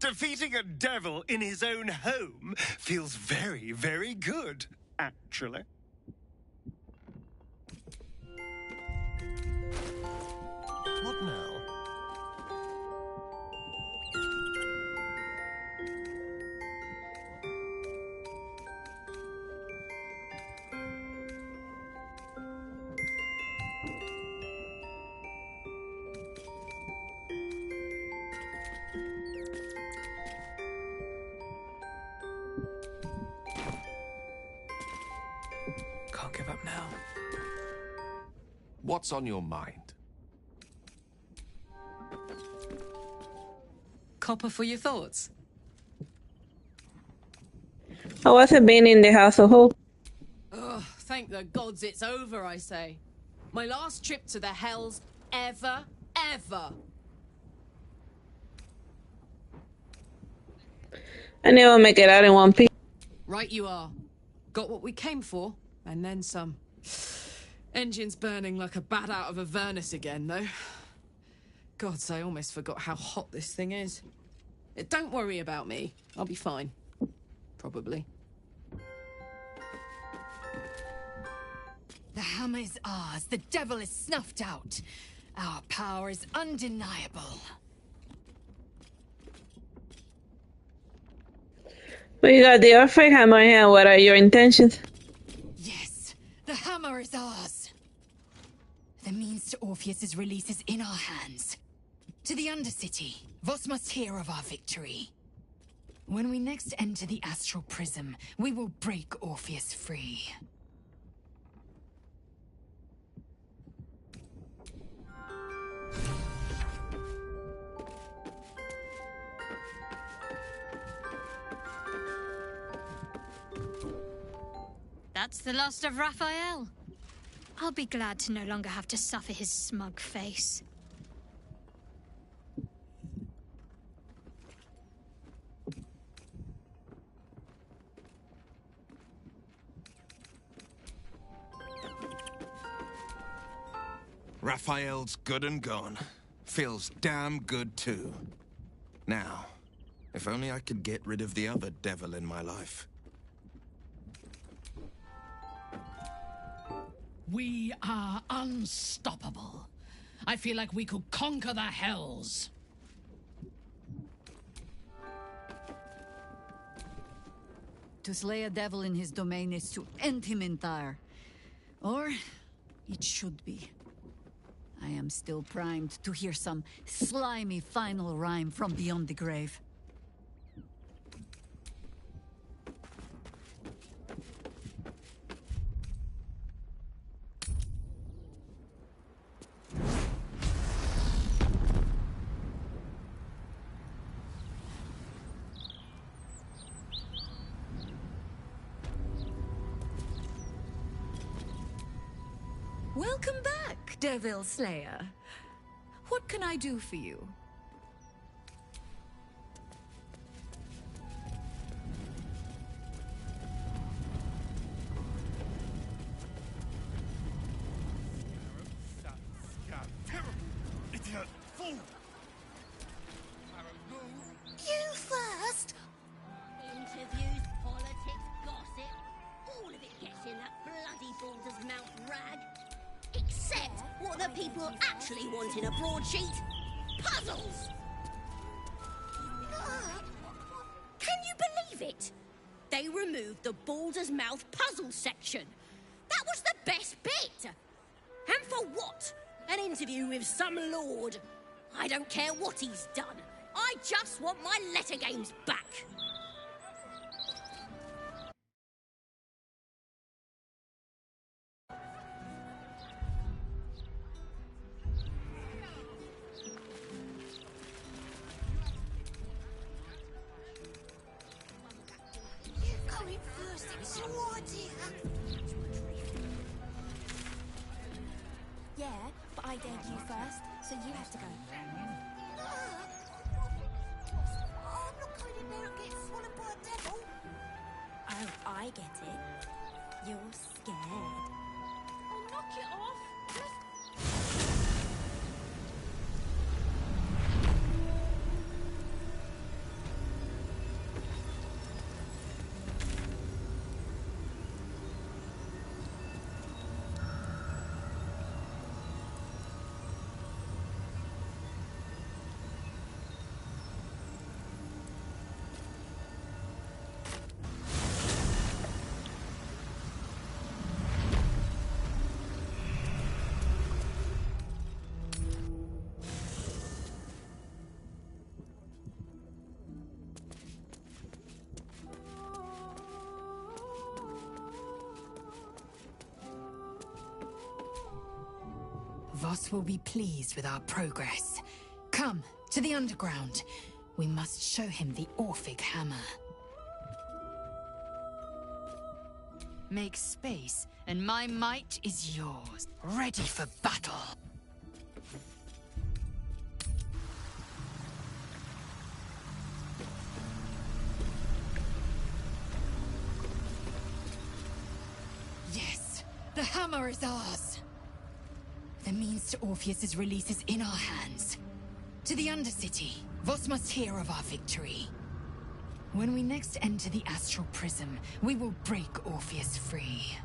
Defeating a devil in his own home feels very, very good, actually. What now? Can't give up now. What's on your mind? Copper for your thoughts. How was it being in the House of Hope? Ugh, thank the gods it's over, I say. My last trip to the hells ever. I never make it out in one piece. Right you are. Got what we came for, and then some. Engine's burning like a bat out of a furnace again, though. Gods, I almost forgot how hot this thing is. Don't worry about me. I'll be fine. Probably. The hammer is ours. The devil is snuffed out. Our power is undeniable. But you got the Earthquake hammer in hand. What are your intentions? Yes, the hammer is ours. The means to Orpheus's release is in our hands. To the Undercity, Voss must hear of our victory. When we next enter the Astral Prism, we will break Orpheus free. That's the last of Raphael. I'll be glad to no longer have to suffer his smug face. Raphael's good and gone. Feels damn good too. Now, if only I could get rid of the other devil in my life. We are unstoppable. I feel like we could conquer the hells. To slay a devil in his domain is to end him entire. Or it should be. I am still primed to hear some slimy final rhyme from beyond the grave. Welcome back, Devil Slayer. What can I do for you? You first? Interviews, politics, gossip, all of it gets in that bloody Balder's mouth rag. Except what the people actually want in a broadsheet. Puzzles! Can you believe it? They removed the Balder's mouth puzzle section. That was the best bit. And for what? An interview with some lord. I don't care what he's done. I just want my letter games back. Yeah, but I dared you first, so you have to go. I'm not going in there and getting swallowed by a devil. Oh, I get it. You're scared. Oh, knock it off. Voss will be pleased with our progress. Come, to the underground. We must show him the Orphic hammer. Make space, and my might is yours. Ready for battle. Yes, the hammer is ours. The means to Orpheus's release is in our hands. To the Undercity, Voss must hear of our victory. When we next enter the Astral Prism, we will break Orpheus free.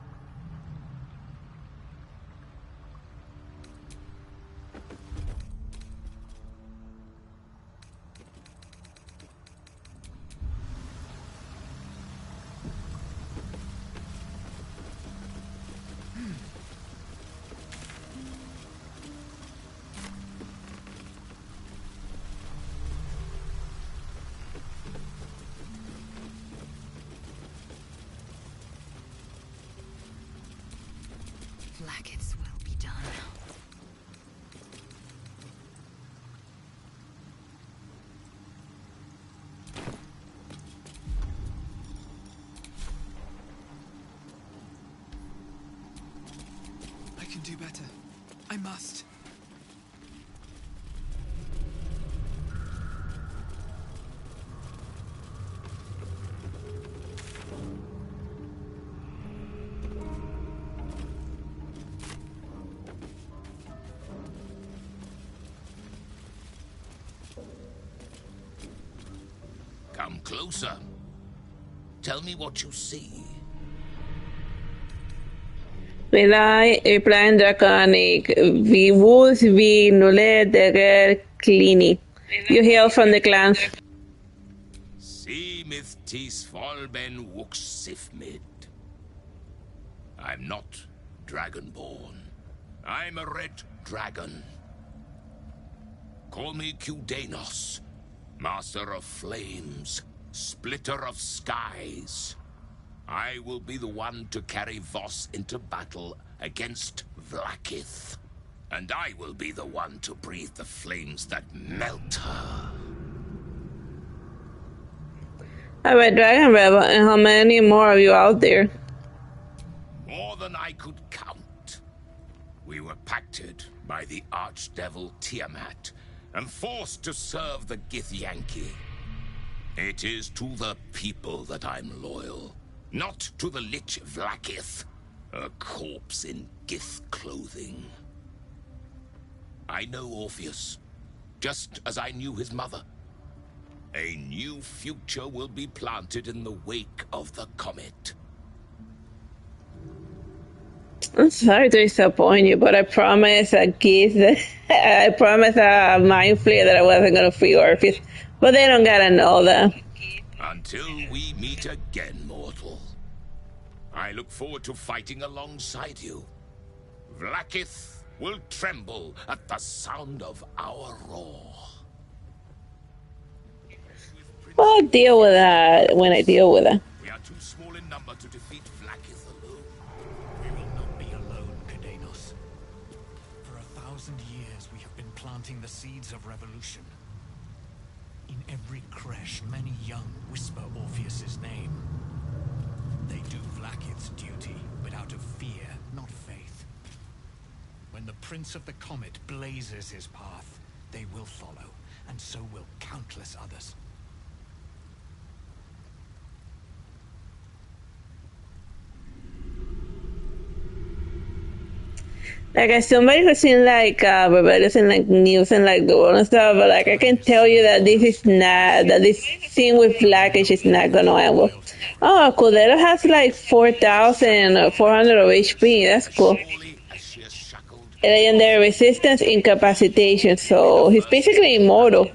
Blackets will be done. I can do better. I must. Come closer. Tell me what you see. Reply draconic. Vi vos vi nulle der clini. You hail from the clans. See myth tis volben wux sifmid. I'm not dragonborn. I'm a red dragon. Call me Cudanos, master of flames, splitter of skies. I will be the one to carry Voss into battle against Vlaakith. And I will be the one to breathe the flames that melt her. Alright, Dragon Rebel, and how many more of you out there? More than I could count. We were pacted by the archdevil Tiamat and forced to serve the Githyanki. It is to the people that I'm loyal, not to the Lich Vlaakith, a corpse in Gith clothing. I know Orpheus, just as I knew his mother. A new future will be planted in the wake of the comet. I'm sorry to disappoint you, but I promised a gift. I promised a mind flare that I wasn't going to free Orpheus. But they don't gotta know that. Until we meet again, mortal. I look forward to fighting alongside you. Vlaakith will tremble at the sound of our roar. Well, I'll deal with that when I deal with it. We are too small in number to defeat Vlaakith alone. We will not be alone, Cudanos. For 1,000 years we have been planting the seeds of revolution. In every creche, many young whisper Orpheus's name. They do Vlaakith's duty, but out of fear, not faith. When the Prince of the Comet blazes his path, they will follow, and so will countless others. Like, as somebody who's seen, like, rebellious and, like, news and, like, the world and stuff, but, like, I can tell you that this scene with Blackish is not gonna end well. Oh, Cordero has, like, 4,400 of HP. That's cool. Legendary resistance, incapacitation, so he's basically immortal.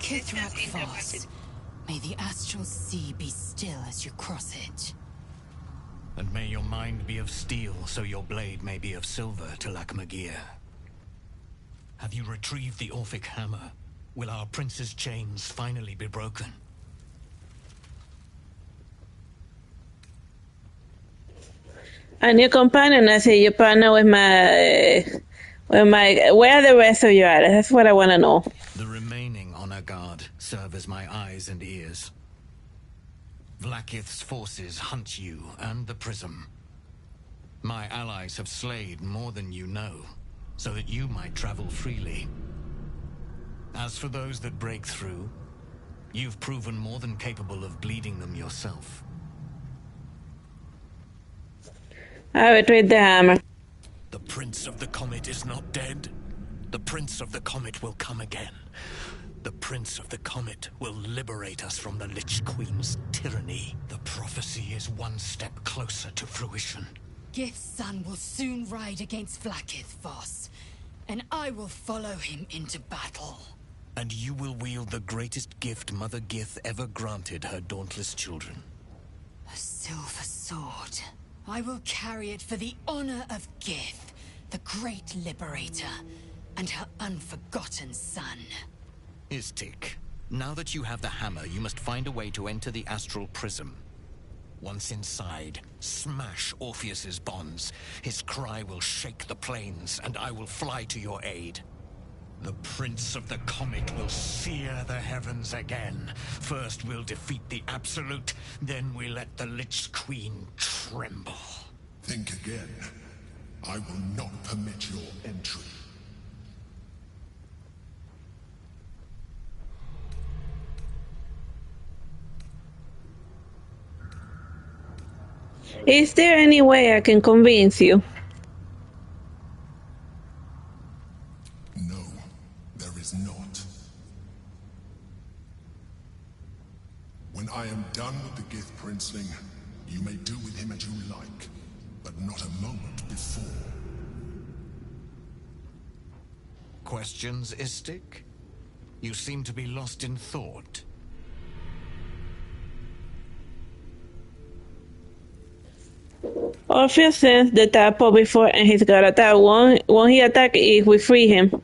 Kithrak Voss, may the astral sea be still as you cross it. And may your mind be of steel, so your blade may be of silver, Tulak Magir. Have you retrieved the Orphic hammer? Will our prince's chains finally be broken? A new companion. I see you partner with my. Where are the rest of you at? That's what I want to know. The remaining honor guard serve as my eyes and ears. Vlaakith's forces hunt you and the prism. My allies have slayed more than you know, so that you might travel freely. As for those that break through, you've proven more than capable of bleeding them yourself. I retrieve the hammer. The Prince of the Comet is not dead. The Prince of the Comet will come again. The Prince of the Comet will liberate us from the Lich Queen's tyranny. The prophecy is one step closer to fruition. Gith's son will soon ride against Vlaakith, Voss, and I will follow him into battle. And you will wield the greatest gift Mother Gith ever granted her dauntless children. A silver sword. I will carry it for the honor of Gith, the great liberator, and her unforgotten son. Istik, now that you have the hammer, you must find a way to enter the astral prism. Once inside, smash Orpheus's bonds. His cry will shake the plains, and I will fly to your aid. The Prince of the Comet will sear the heavens again. First we'll defeat the Absolute, then we let the Lich Queen tremble. Think again. I will not permit your entry. Is there any way I can convince you? No, there is not. When I am done with the Gith Princeling, you may do with him as you like, but not a moment before. Questions, Istik? You seem to be lost in thought. Orpheus sends the tadpole before and he's got attack. Won't he attack if we free him?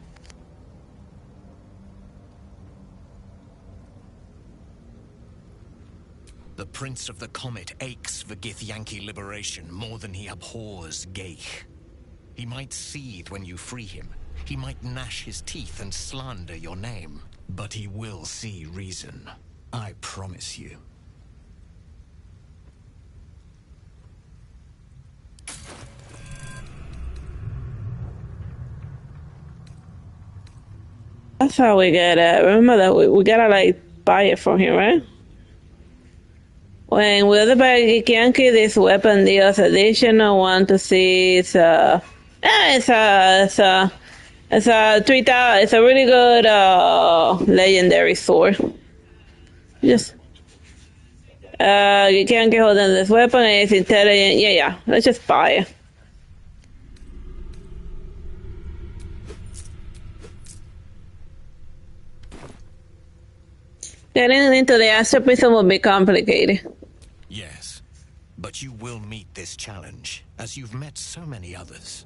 The Prince of the Comet aches for Githyanki liberation more than he abhors Geich. He might seethe when you free him. He might gnash his teeth and slander your name. But he will see reason. I promise you. That's how we gotta remember that we gotta like buy it from him, right? When we other buy Yankee, this weapon deals additional 1 to 6. It's a 3,000. It's a really good legendary sword. Just you can't get hold of this weapon. It's intelligent. Yeah. Let's just buy it. Getting into the astral prism will be complicated. Yes, but you will meet this challenge, as you've met so many others.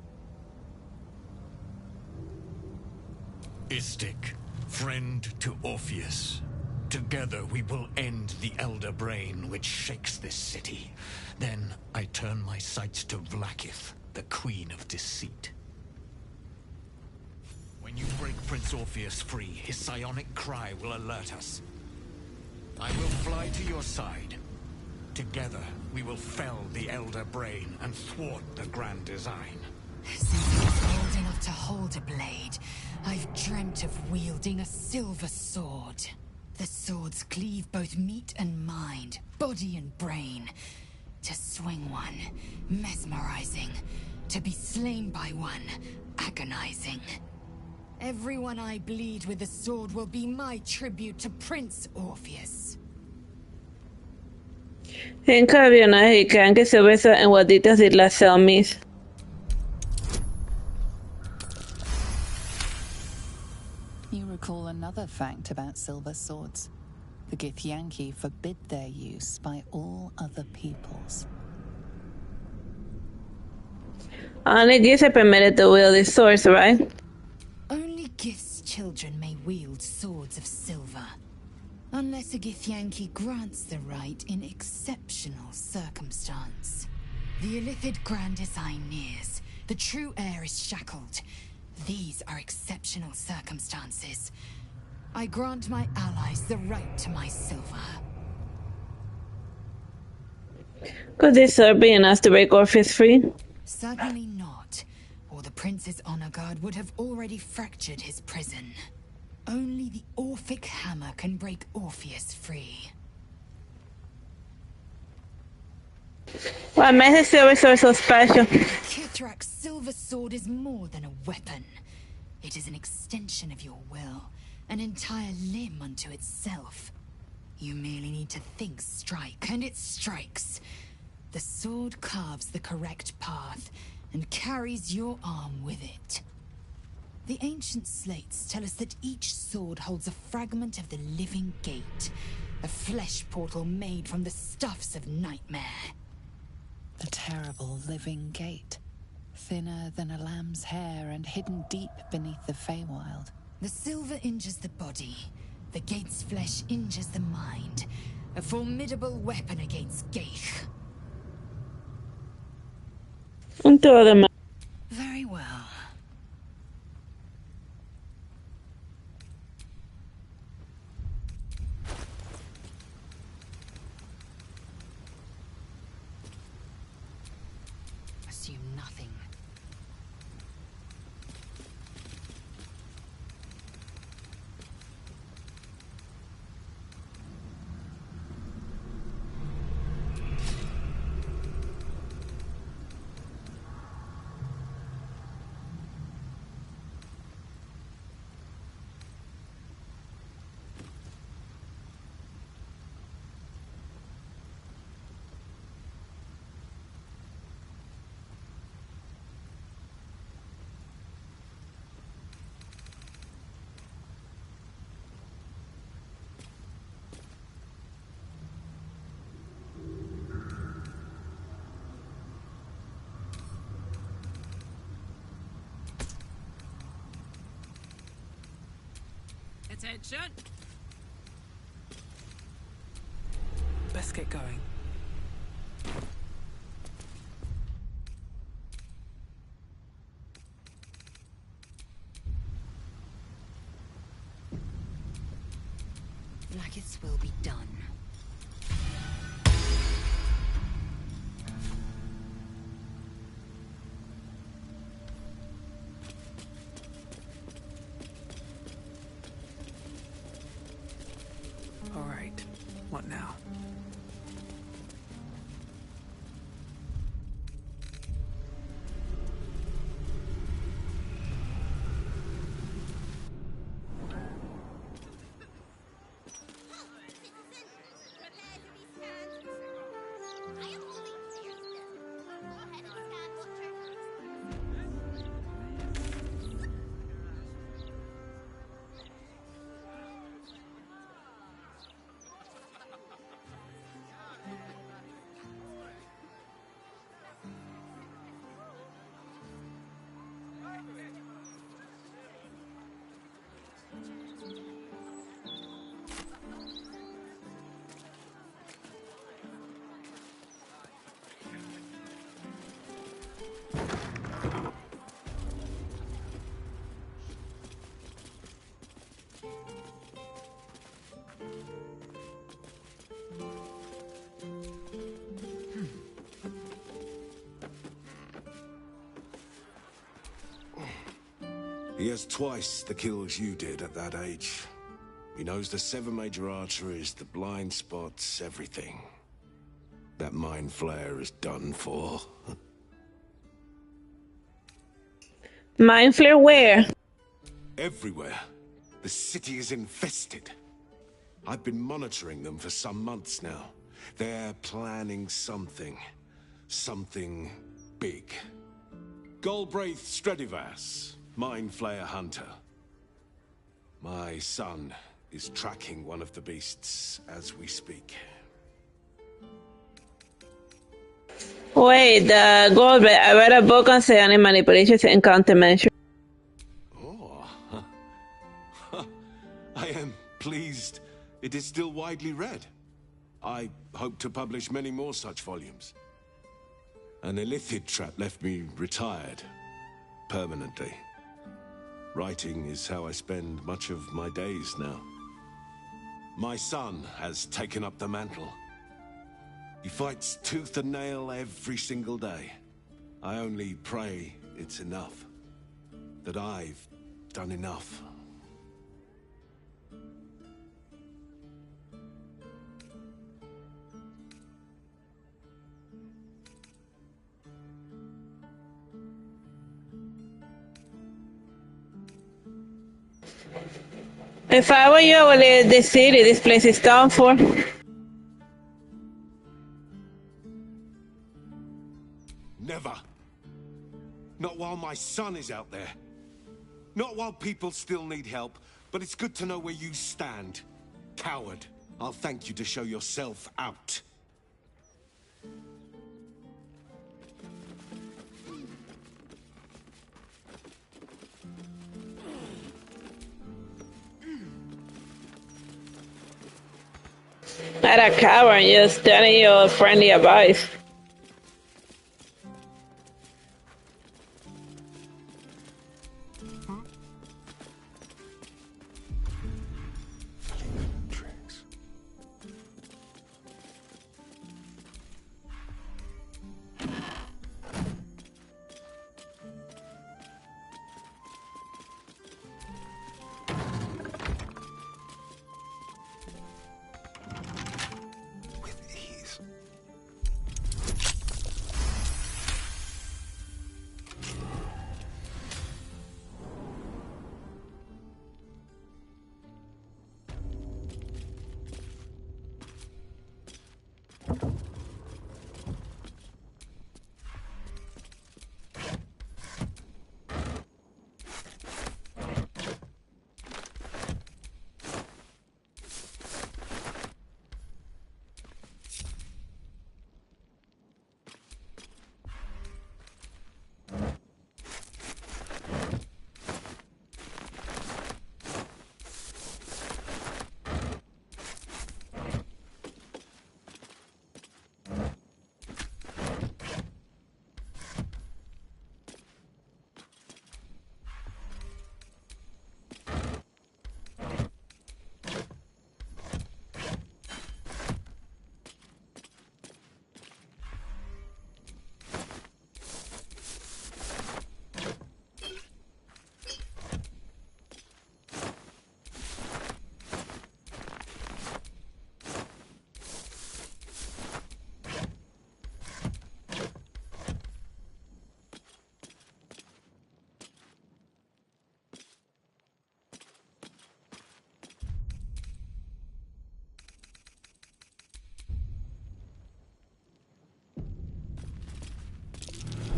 Istik, friend to Orpheus. Together we will end the Elder Brain which shakes this city. Then I turn my sights to Vlaakith, the Queen of Deceit. When you break Prince Orpheus free, his psionic cry will alert us. I will fly to your side. Together, we will fell the Elder Brain and thwart the grand design. Since I was old enough to hold a blade, I've dreamt of wielding a silver sword. The swords cleave both meat and mind, body and brain. To swing one, mesmerizing. To be slain by one, agonizing. Everyone I bleed with the sword will be my tribute to Prince Orpheus. En cambio, no es que se besa en guaditas de las selmies. You recall another fact about silver swords. The Githyanki forbid their use by all other peoples. Only Gith are permitted to wield these swords, right? Only Gith's children may wield swords of silver. Unless a Githyanki grants the right in exceptional circumstance. The illithid grand design nears. The true heir is shackled. These are exceptional circumstances. I grant my allies the right to my silver. Could this be enough to break Orpheus free? Certainly not, or the Prince's honor guard would have already fractured his prison. Only the Orphic hammer can break Orpheus free. What makes the silver sword so special? Kithrak's silver sword is more than a weapon. It is an extension of your will, an entire limb unto itself. You merely need to think strike, and it strikes. The sword carves the correct path, and carries your arm with it. The ancient slates tell us that each sword holds a fragment of the living gate, a flesh portal made from the stuffs of nightmare. The terrible living gate, thinner than a lamb's hair and hidden deep beneath the Feywild. The silver injures the body, the gate's flesh injures the mind, a formidable weapon against Gaich. Very well. Assume nothing. Attention! Let's get going. Like will be done. All right. What now? He has twice the kills you did at that age. He knows the 7 major arteries, the blind spots, everything. That mind flare is done for. Mind flare where? Everywhere. The city is infested. I've been monitoring them for some months now. They're planning something. Something big. Galbraith Stredivas, Mind Flayer Hunter. My son is tracking one of the beasts as we speak. Wait, the Goldberg. I read a book on psionic manipulations and countermeasures. Oh. I am pleased it is still widely read. I hope to publish many more such volumes. An illithid trap left me retired. Permanently. Writing is how I spend much of my days now. My son has taken up the mantle. He fights tooth and nail every single day. I only pray it's enough. That I've done enough. If I were you, I would leave this city. This place is done for. Never. Not while my son is out there. Not while people still need help, but it's good to know where you stand. Coward. I'll thank you to show yourself out. Not a coward, just telling you friendly advice.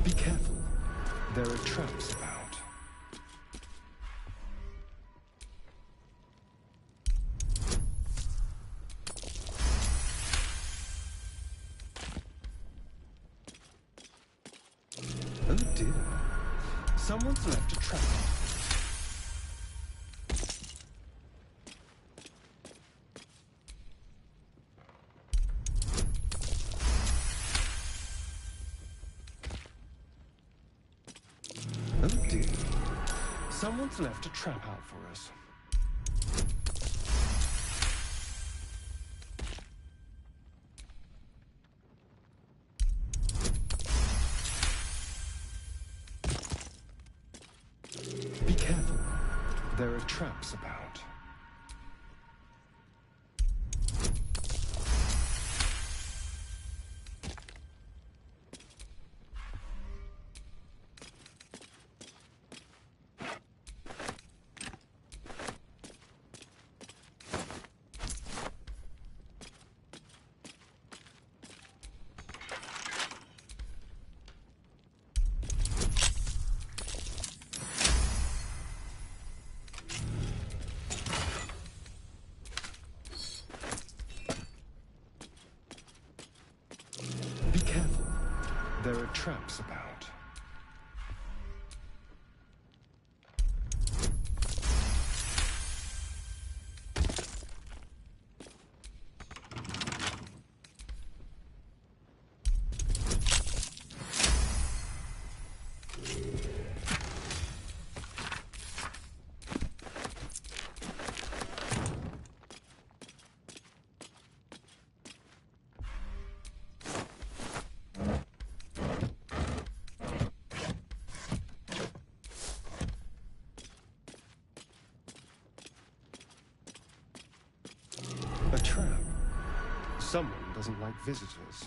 Be careful. There are traps about. Oh dear. Someone's left a trap. Oh dear. Someone's left a trap out for us. Be careful. There are traps about. Be careful. There are traps about. Someone doesn't like visitors.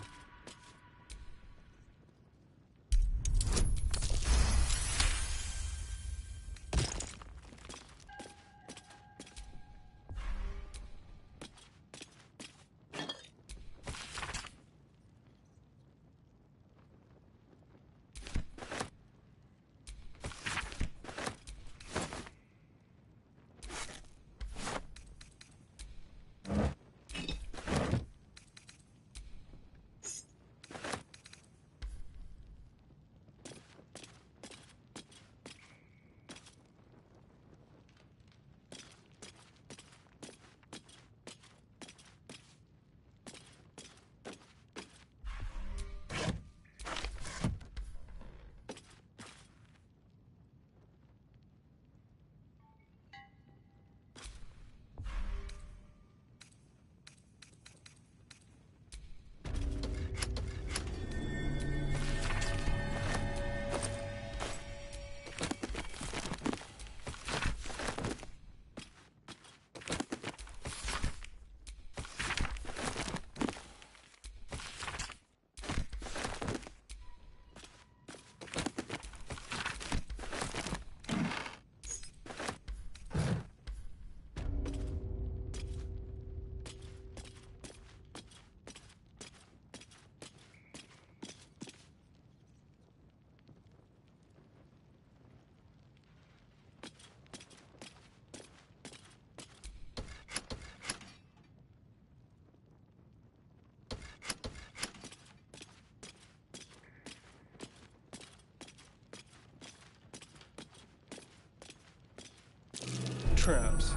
Traps.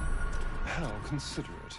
How considerate.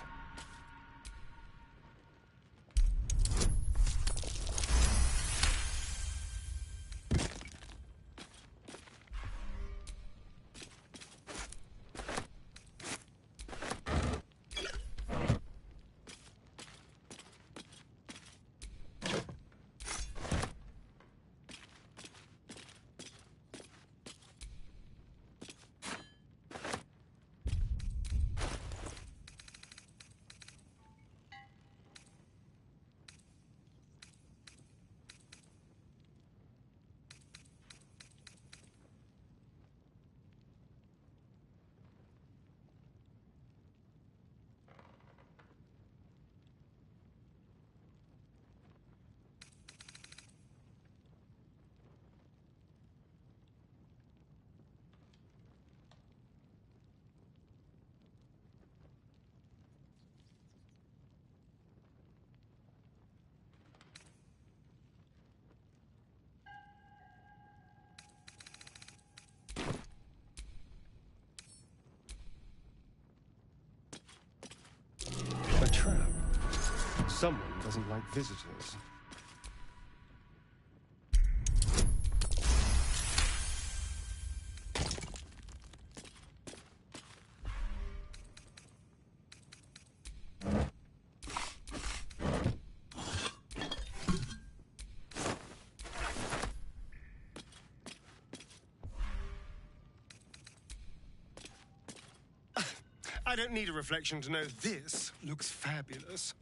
A trap. Someone doesn't like visitors. I don't need a reflection to know this looks fabulous.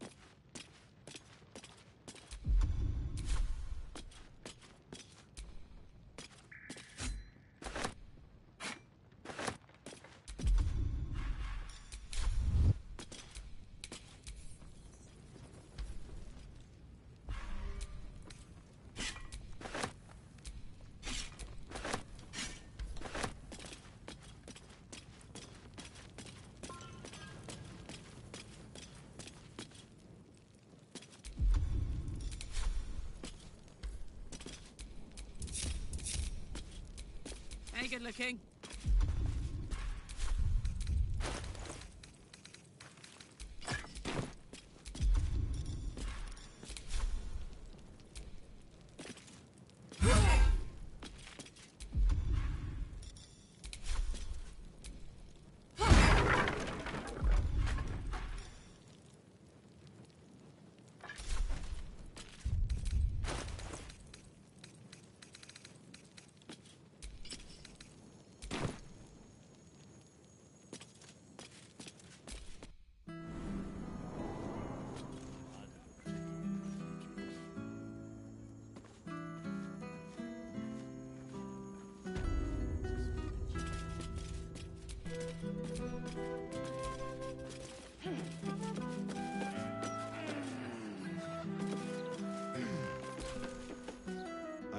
Hey, good looking.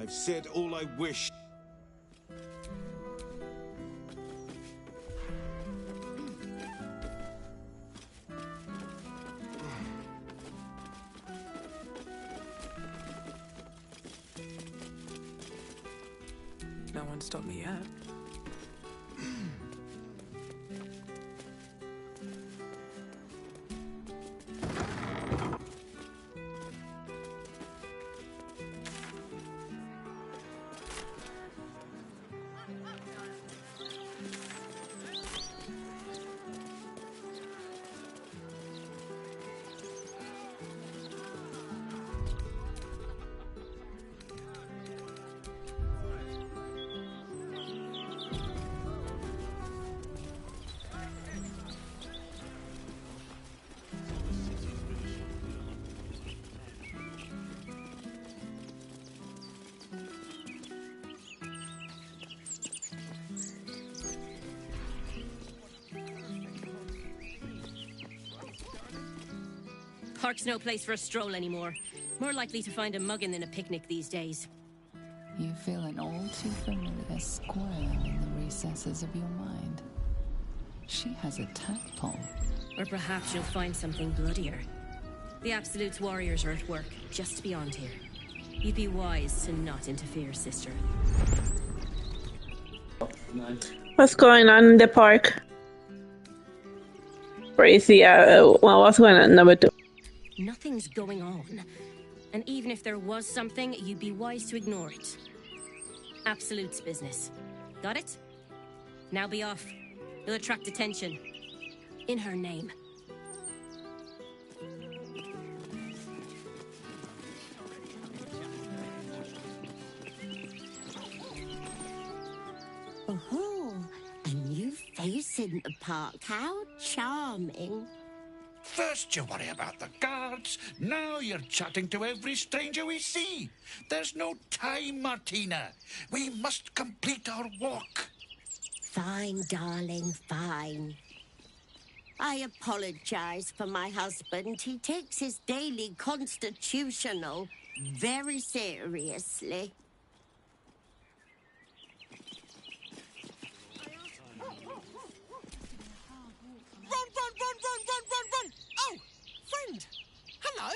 I've said all I wish. No one stopped me yet. Park's no place for a stroll anymore. More likely to find a muggin than a picnic these days. You feel an all too familiar squirm in the recesses of your mind. She has a tadpole. Or perhaps you'll find something bloodier. The Absolute's warriors are at work, just beyond here. You'd be wise to not interfere, sister. What's going on in the park? Crazy. Well, what's going on? Number 2. Nothing's going on. And even if there was something, you'd be wise to ignore it. Absolute's business. Got it? Now be off. You'll attract attention. In her name. Oh, a new face in the park. How charming. First you worry about the guards, now you're chatting to every stranger we see. There's no time, Martina. We must complete our walk. Fine, darling, fine. I apologize for my husband. He takes his daily constitutional very seriously. Run! Oh, friend! Hello!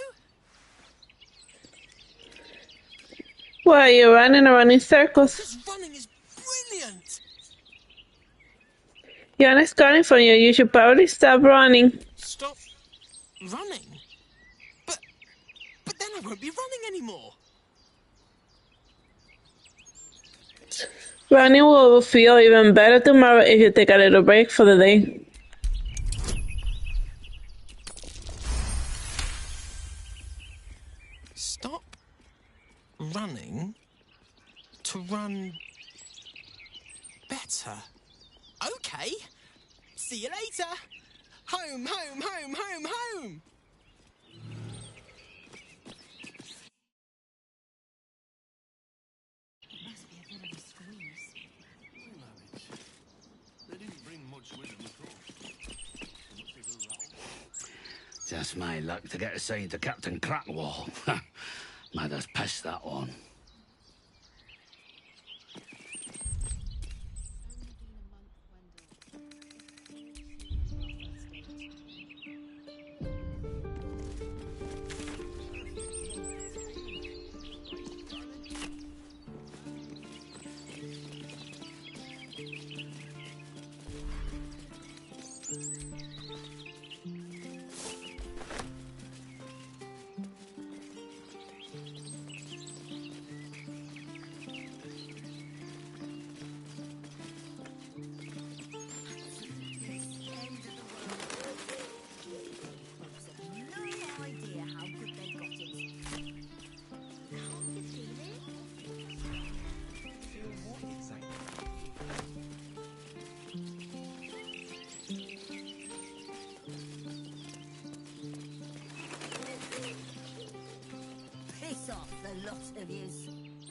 Why are you running around in circles? This running is brilliant! You're not coming from you. You should probably stop running. Stop running? But then I won't be running anymore. Running will feel even better tomorrow if you take a little break for the day. Stop running to run better. Okay. See you later. Home, home, home, home, home. Just my luck to get assigned to Captain Crackwall. Might have pissed that one.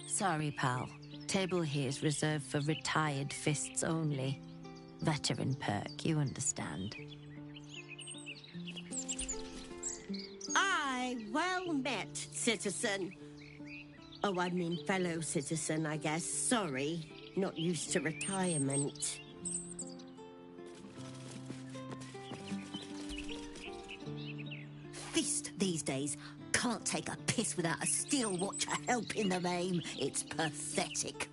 Sorry, pal. Table here's reserved for retired fists only. Veteran perk, you understand. Aye, well met, citizen. Oh, I mean fellow citizen, I guess. Sorry, not used to retirement. Fist these days can't take a piss without a steel watcher helping them aim. It's pathetic.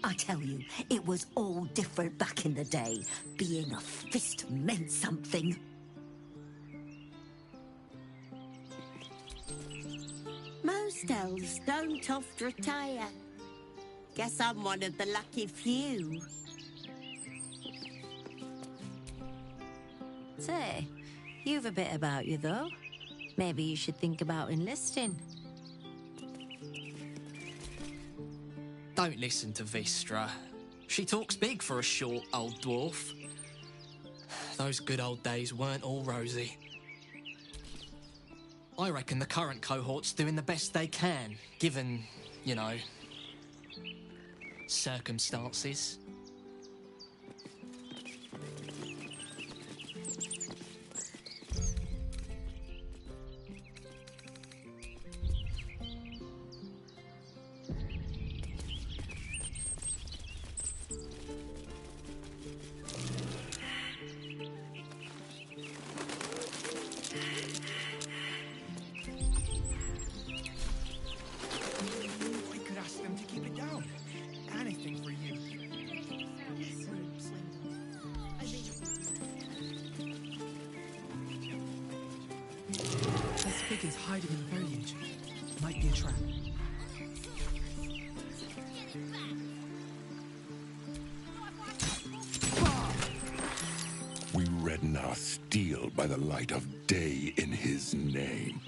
I tell you, it was all different back in the day. Being a fist meant something. Most elves don't oft retire. Guess I'm one of the lucky few. Say, you've a bit about you, though. Maybe you should think about enlisting. Don't listen to Vistra. She talks big for a short old dwarf. Those good old days weren't all rosy. I reckon the current cohort's doing the best they can, given, you know, circumstances. Figures hiding in the foliage. Might be a trap. We redden our steel by the light of day in his name.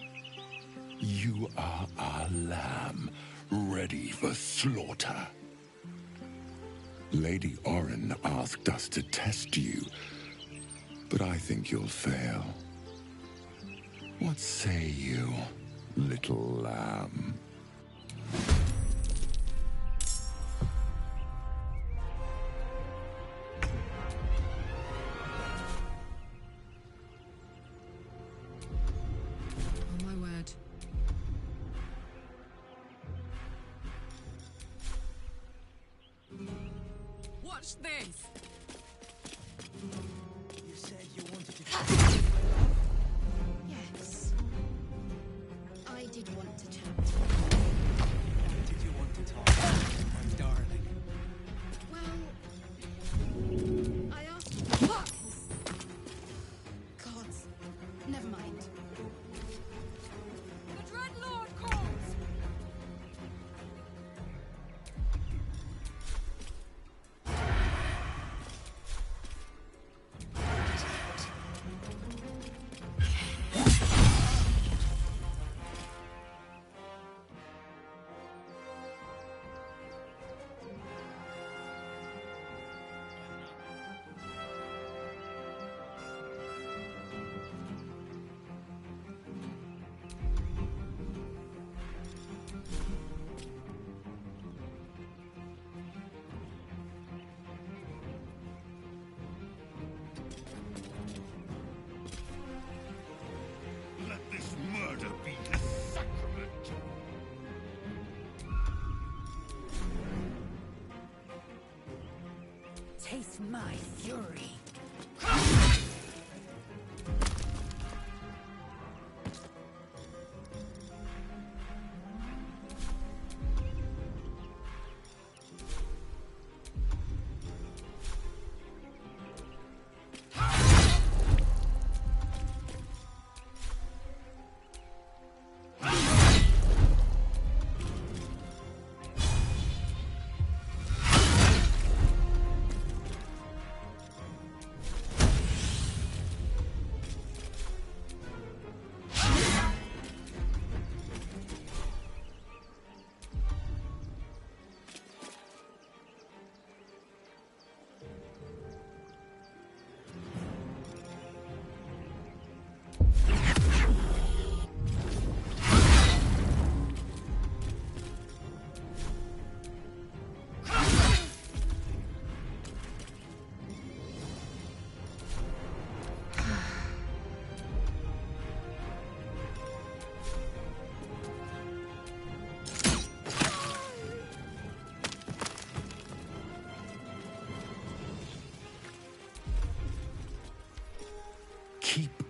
You are our lamb, ready for slaughter. Lady Orin asked us to test you, but I think you'll fail. What say you, little lamb? Oh, my word. Watch this! You said you wanted to... Yes. I did want to chat. Why did you want to talk, my darling? Well, I asked... What? Gods. Never mind. The Dread Lord calls! Let this murder be his sacrament. Taste my fury.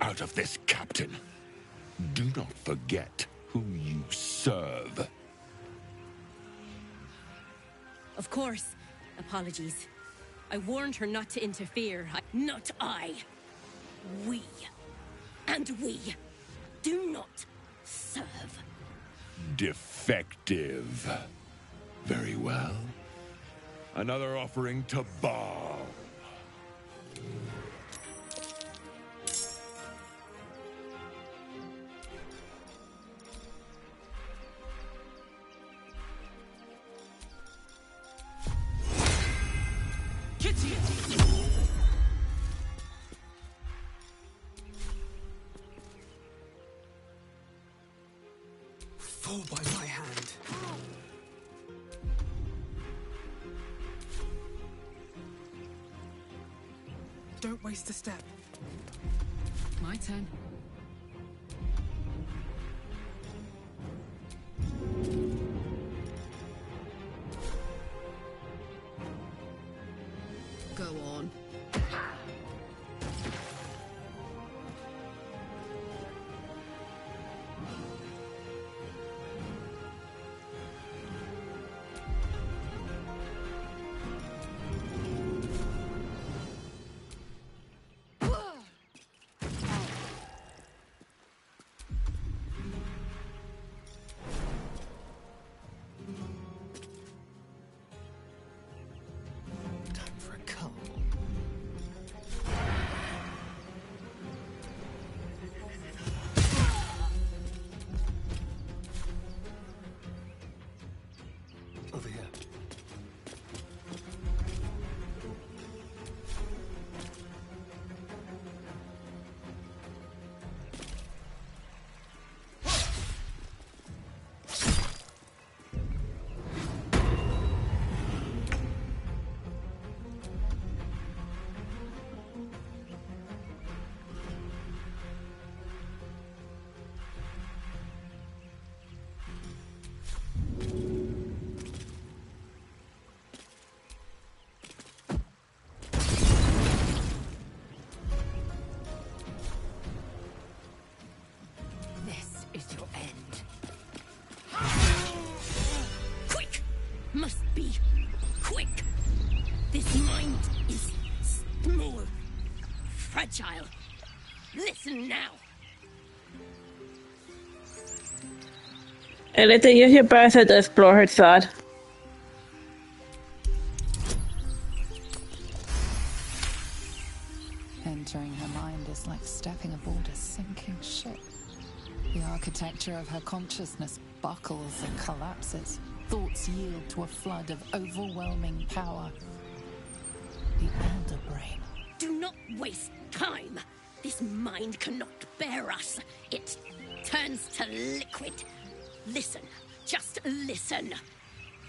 out of this, Captain. Do not forget who you serve. Of course. Apologies. I warned her not to interfere. Not I. We. And we do not serve. Defective. Very well. Another offering to Baal. Kitty! Fall by my hand. Don't waste a step. My turn. Go on. Over here. This is your end. Quick! Must be quick. This mind is small, fragile. Listen now. Ele te use your parasite to explore her thought. Entering her mind is like stepping aboard a sinking ship. The architecture of her consciousness buckles and collapses. Thoughts yield to a flood of overwhelming power. The elder brain. Do not waste time. This mind cannot bear us. It turns to liquid. Listen. Just listen.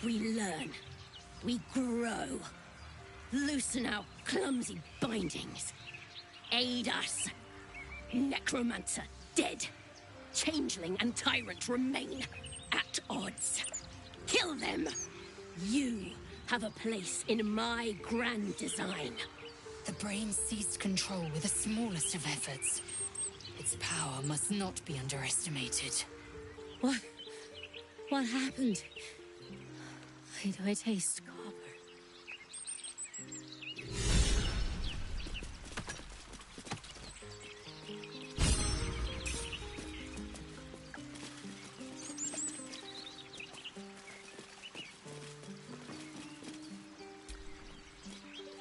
We learn. We grow. Loosen our clumsy bindings. Aid us. Necromancer dead. Changeling and tyrant remain at odds. Kill them. You have a place in my grand design. The brain seized control with the smallest of efforts. Its power must not be underestimated. What happened? Why do I taste copper?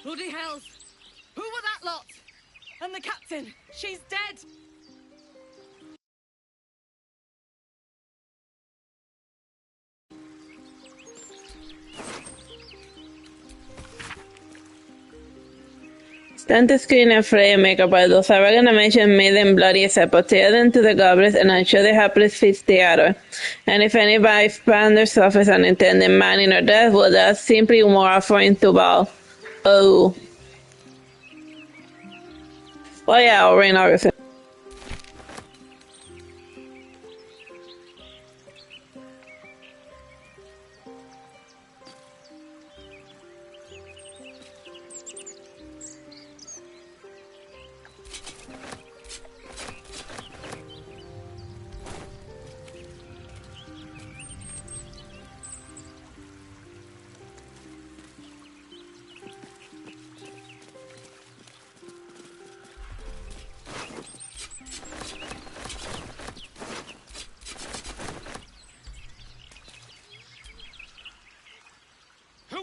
Bloody hells! Who were that lot? And the captain? She's dead! Stand the screen and frame makeup by those Sabagan mention made them bloody except tear them to the goblets and unsure the hapless fits the other. And if anybody found themselves as unintended manning or death, well, that's simply more offering to Baal. Oh. Well, yeah, I'll reign August.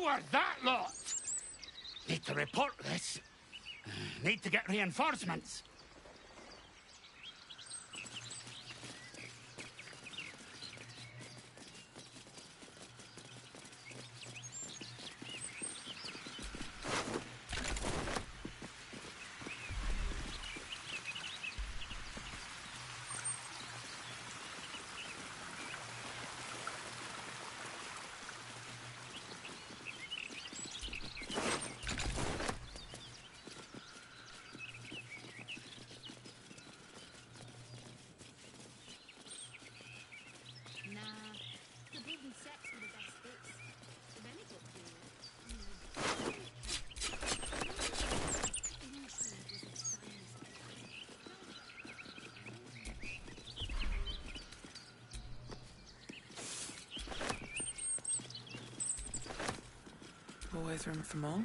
were that lot? Need to report this. Need to get reinforcements. Always room for more.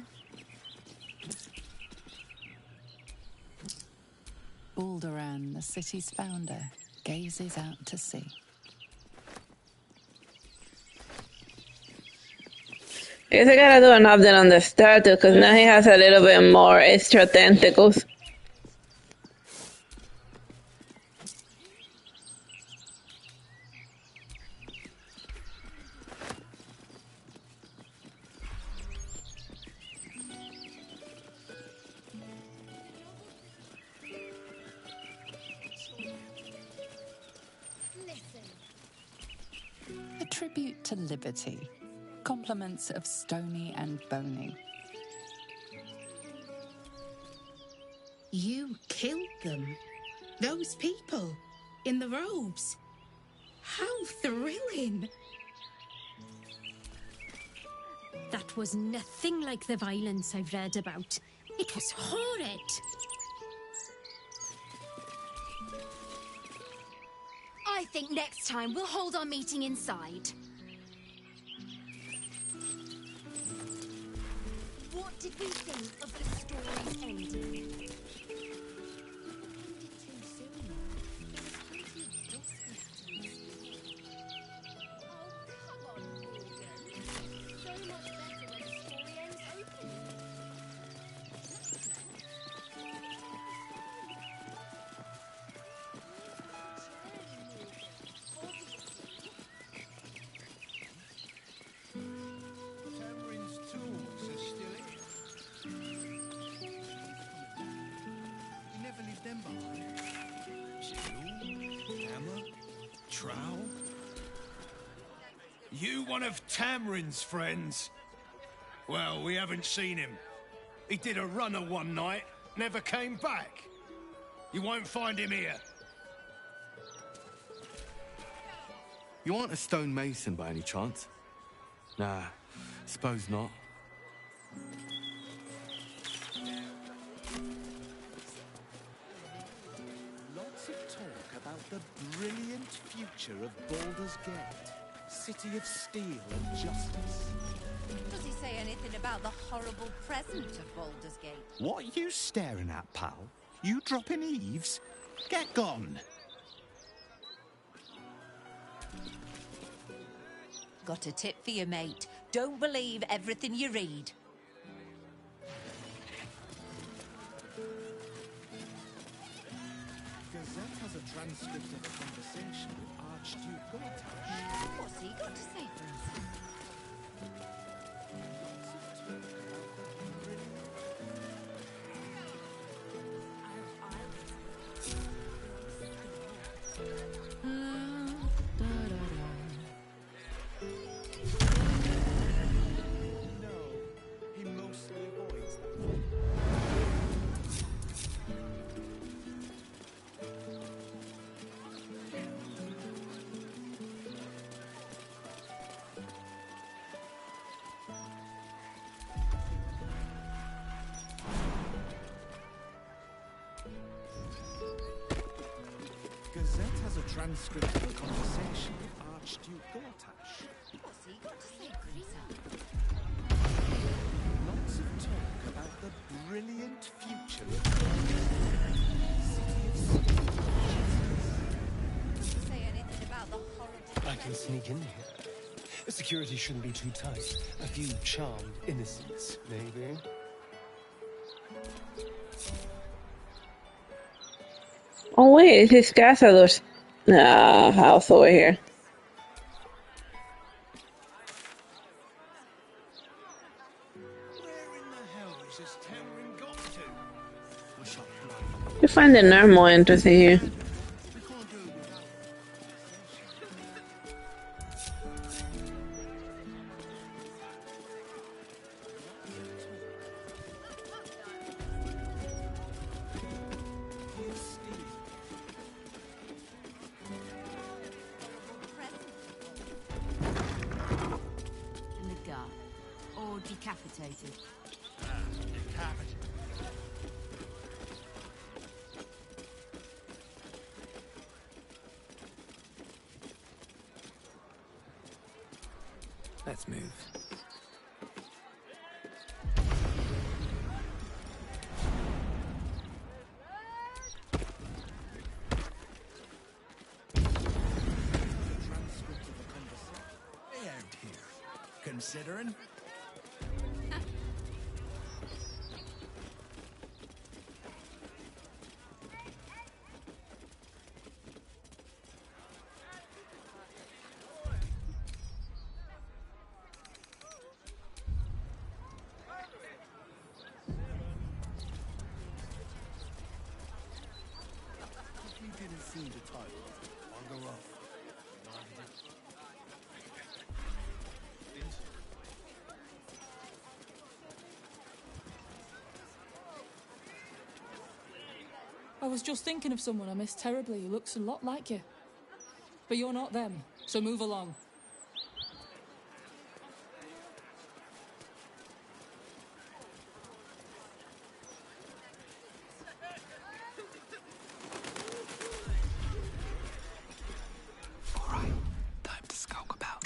Baldur, the city's founder, gazes out to sea. I guess I gotta do an update on the statue because now he has a little bit more extra tentacles. A tribute to liberty. Compliments of Stony and Bony. You killed them. Those people in the robes. How thrilling. That was nothing like the violence I've read about. It was horrid. I think next time we'll hold our meeting inside. What did we think of the story's ending? You one of Tamrin's friends? Well, we haven't seen him. He did a runner one night, never came back. You won't find him here. You aren't a stonemason by any chance? Nah, suppose not. Lots of talk about the brilliant future of Baldur's Gate. City of steel and justice. Does he say anything about the horrible present of Baldur's Gate? What are you staring at, pal? You dropping eaves? Get gone. Got a tip for you, mate. Don't believe everything you read. Gazette has a transcript of a conversation with Archduke Gortash. What's he got to say for himself? He mostly avoids that. Gazette has a transcript of a conversation with Archduke Gortash. What's he got to say for himself? Lots of talk about the brilliant future of City of Steel. Does he say anything about the horrible I can sneak in here. Security shouldn't be too tight. A few charmed innocents, maybe. Oh wait, this is Cazador's house over here. You find the nerd more interesting here. In the gut. Or decapitated. Decapitated. Let's move. Way out here. Considering? You didn't seem to type. I'll go off. I was just thinking of someone I miss terribly who looks a lot like you. But you're not them, so move along. Alright, time to skulk about.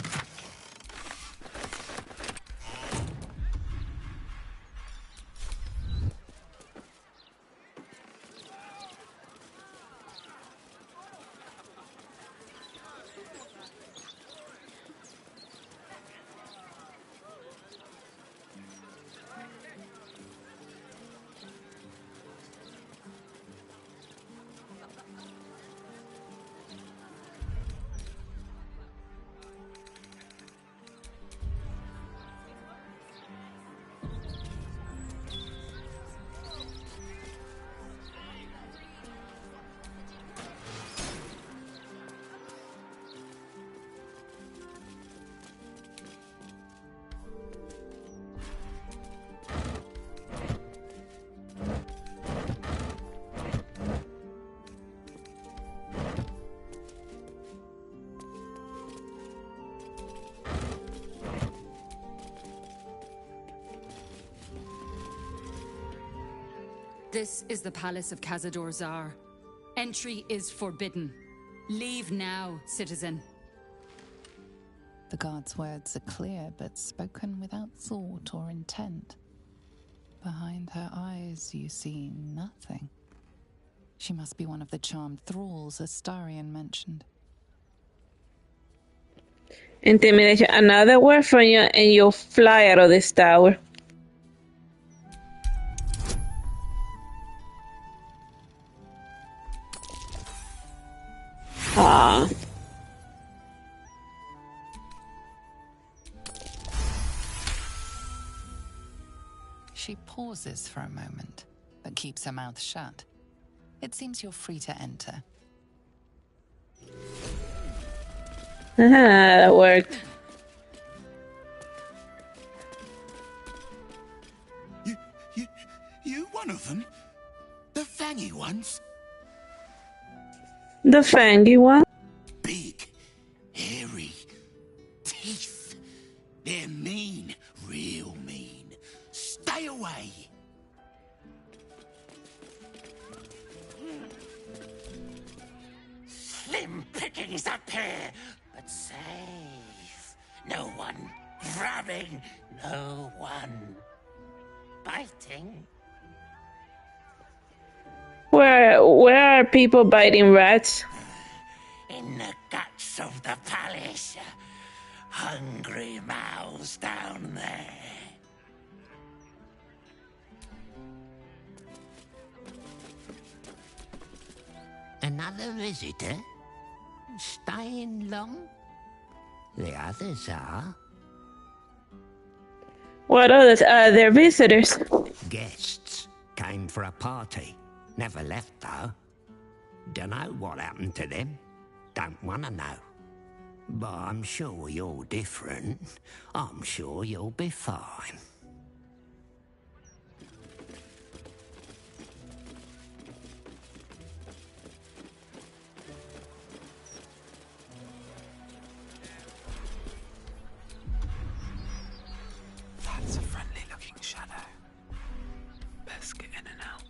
This is the palace of Cazador Zar. Entry is forbidden. Leave now, citizen. The guard's words are clear, but spoken without thought or intent. Behind her eyes, you see nothing. She must be one of the charmed thralls Astarion mentioned. Intimidation. Another word from you and you'll fly out of this tower. Ah. She pauses for a moment, but keeps her mouth shut. It seems you're free to enter. That worked. You one of them? The fangy ones? The fangy one? Big, hairy, teeth. They're mean, real mean. Stay away. Slim pickings up here, but safe. No one grabbing, no one biting. Where are people biting rats? In the guts of the palace. hungry mouths down there. Another visitor? Staying long? The others are. What others? They're visitors. Guests. Came for a party. Never left, though. Dunno what happened to them. Don't want to know. But I'm sure you're different. I'm sure you'll be fine. That's a friendly-looking shadow. Best get in and out.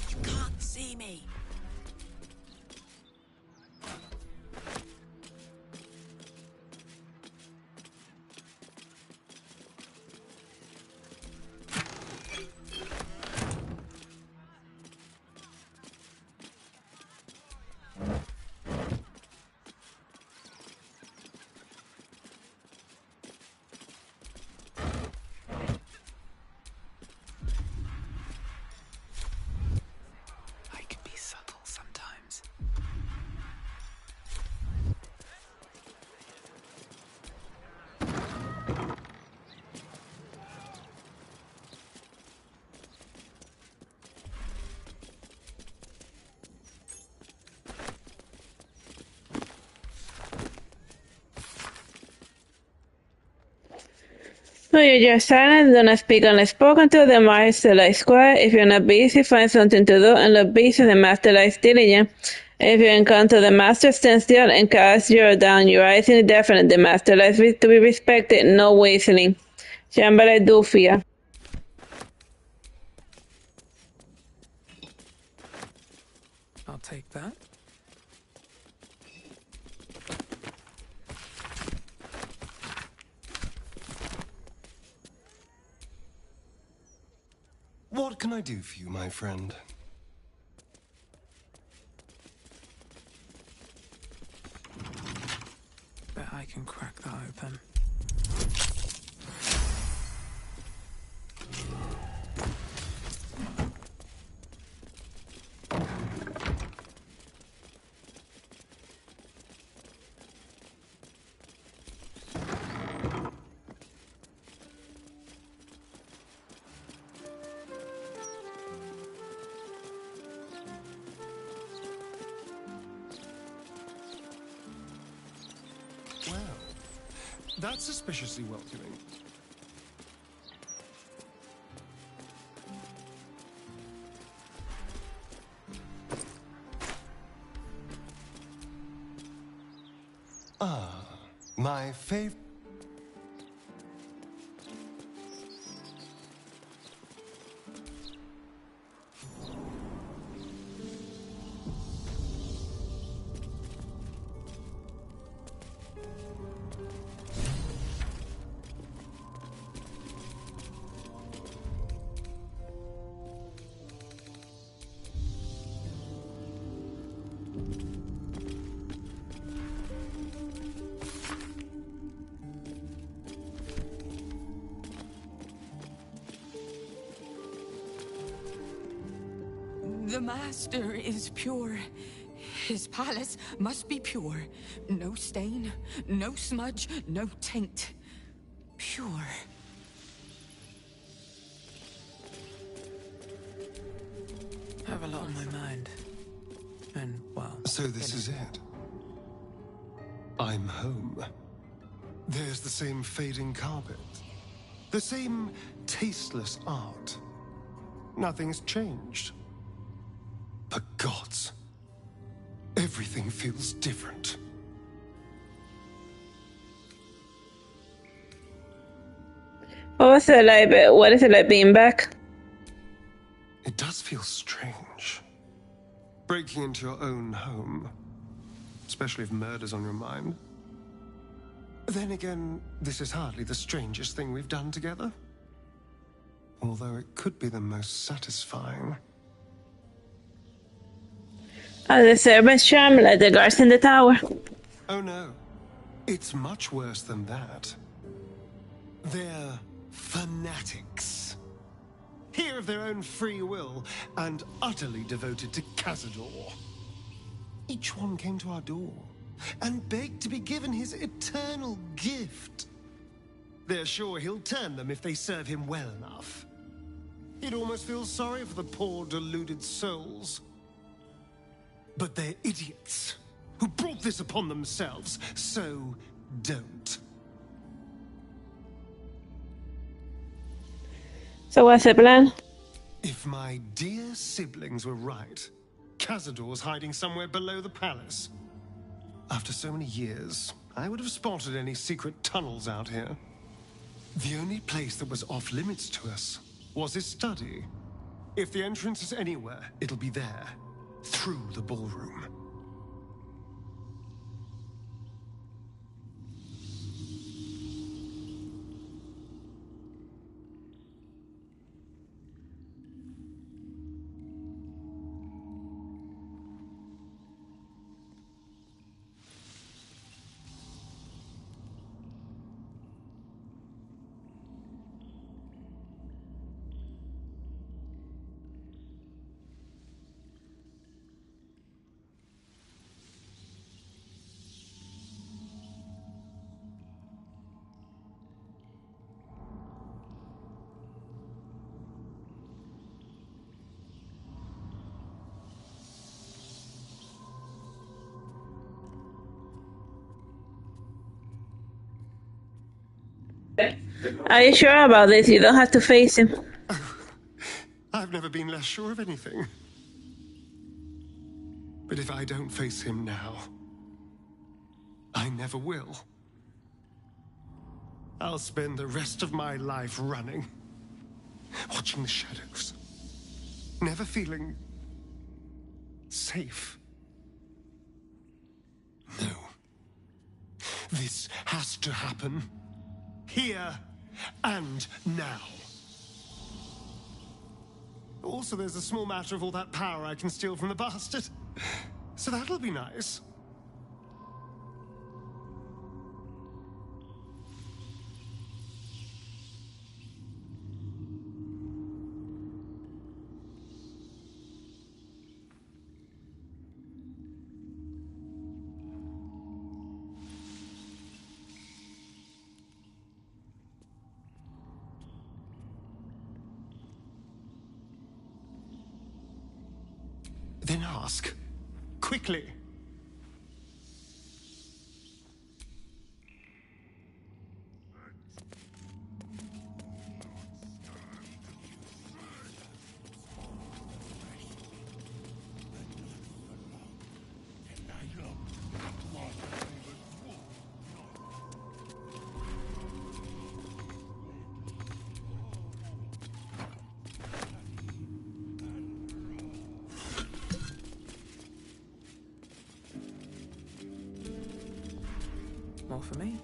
You can't see me. I can be subtle sometimes. So you're just silent, do not speak unless spoken to. The master lies quiet. If you're not busy, find something to do and look busy. The master lies diligent. If you encounter the master, stand still and cast your down your eyes indefinite. The master lies to be respected, no whistling. Shambhala Dufia. I'll take that. What can I do for you, my friend? Bet I can crack that open. Well, that's suspiciously welcoming. Ah, my favorite. The master is pure. His palace must be pure. No stain, no smudge, no taint. Pure. I have a lot on my mind. And, well... So this is it. I'm home. There's the same fading carpet. The same tasteless art. Nothing's changed. But gods, everything feels different. What was it like? What is it like being back? It does feel strange. Breaking into your own home. Especially if murder's on your mind. Then again, this is hardly the strangest thing we've done together. Although it could be the most satisfying. The servants charm like the guards in the tower. Oh no. It's much worse than that. They're fanatics. Here of their own free will, and utterly devoted to Cazador. Each one came to our door, and begged to be given his eternal gift. They're sure he'll turn them if they serve him well enough. You'd almost feel sorry for the poor, deluded souls. But they're idiots who brought this upon themselves, so don't. So what's the plan? If my dear siblings were right, Cazador's hiding somewhere below the palace. After so many years, I would have spotted any secret tunnels out here. The only place that was off limits to us was his study. If the entrance is anywhere, it'll be there, through the ballroom. Are you sure about this? You don't have to face him. I've never been less sure of anything. But if I don't face him now, I never will. I'll spend the rest of my life running, watching the shadows, never feeling safe. No. This has to happen. Here and now. Also, there's a small matter of all that power I can steal from the bastard. So that'll be nice. Then ask. Quickly. More for me.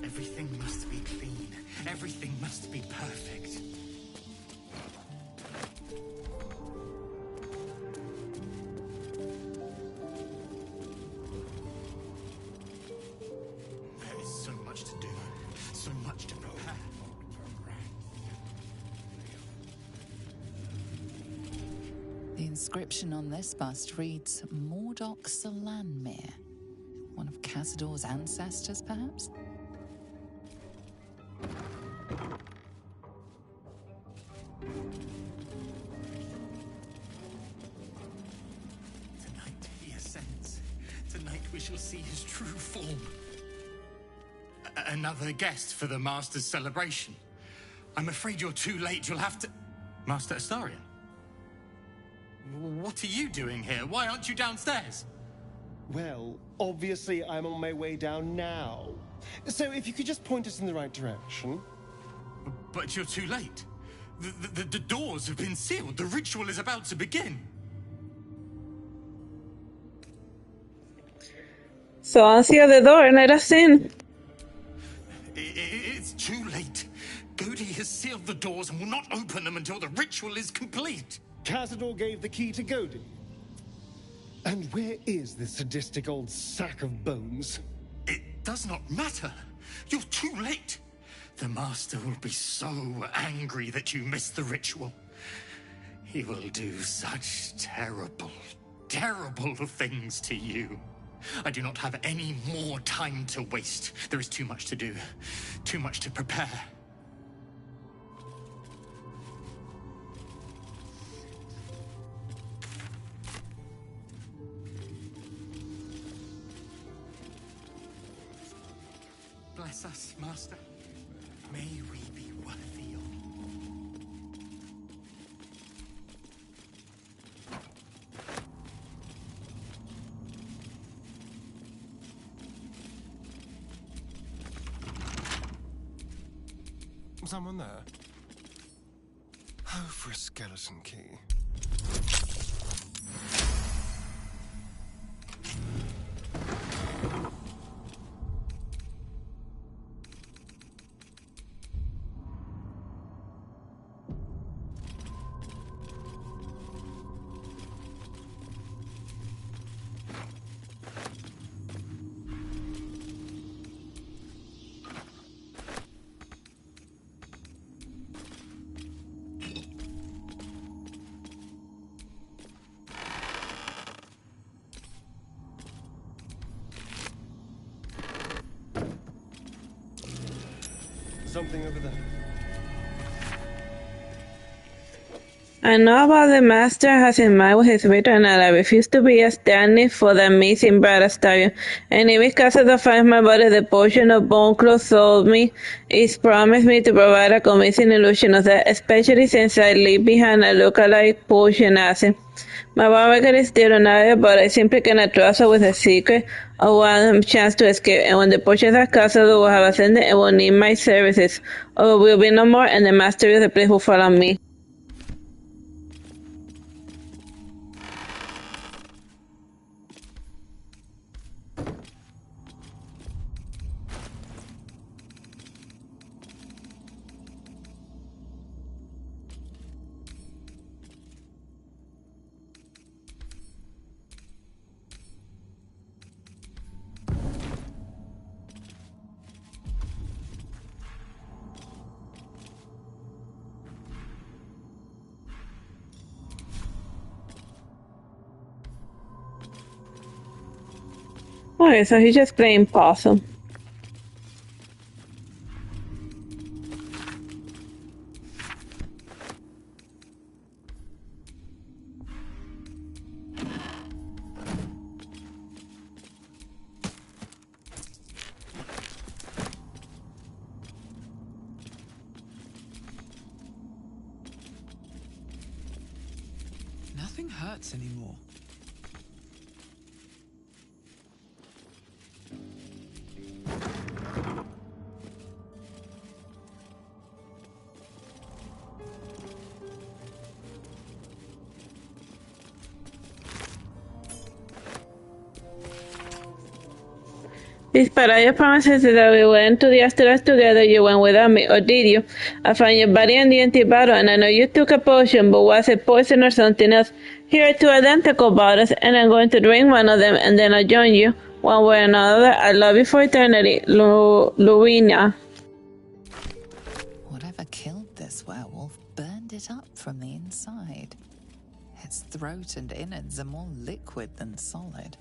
Everything must be clean. Everything must be perfect. There is so much to do, so much to prepare. The inscription on this bust reads Mordok Salanmir. One of Cazador's ancestors, perhaps? Tonight he ascends. Tonight we shall see his true form. Another guest for the Master's celebration. I'm afraid you're too late. You'll have to... Master Astarion? What are you doing here? Why aren't you downstairs? Well, obviously I'm on my way down now. So if you could just point us in the right direction. But you're too late. The doors have been sealed. The ritual is about to begin. So answer the door and let us in. It's too late. Godi has sealed the doors and will not open them until the ritual is complete. Cazador gave the key to Godi. And where is this sadistic old sack of bones? It does not matter. You're too late. The Master will be so angry that you missed the ritual. He will do such terrible, terrible things to you. I do not have any more time to waste. There is too much to do, too much to prepare. Bless us, Master. May we be worthy of... Someone there? Oh, for a skeleton key. Something over there. I know about the Master has in mind with his return, and I refuse to be a stand-in for the missing brother statue. And if Cazador finds my body, the portion of bone cloth sold me is promised me to provide a convincing illusion of that, especially since I leave behind a look-alike portion asset. My biorecord is still on audio, but I simply cannot trust her with a secret or one chance to escape. And when the portions of Cazador will have ascended, it will need my services, or will be no more, and the mastery of the place will fall on me. Okay, so he's just playing possum. Nothing hurts anymore. Despite your promises that we went to the asteroids together, you went without me, or did you? I found your body in the empty bottle, and I know you took a potion, but was it poison or something else? Here are two identical bottles, and I'm going to drink one of them, and then I'll join you, one way or another. I love you for eternity, Lurina. Whatever killed this werewolf burned it up from the inside. Its throat and innards are more liquid than solid.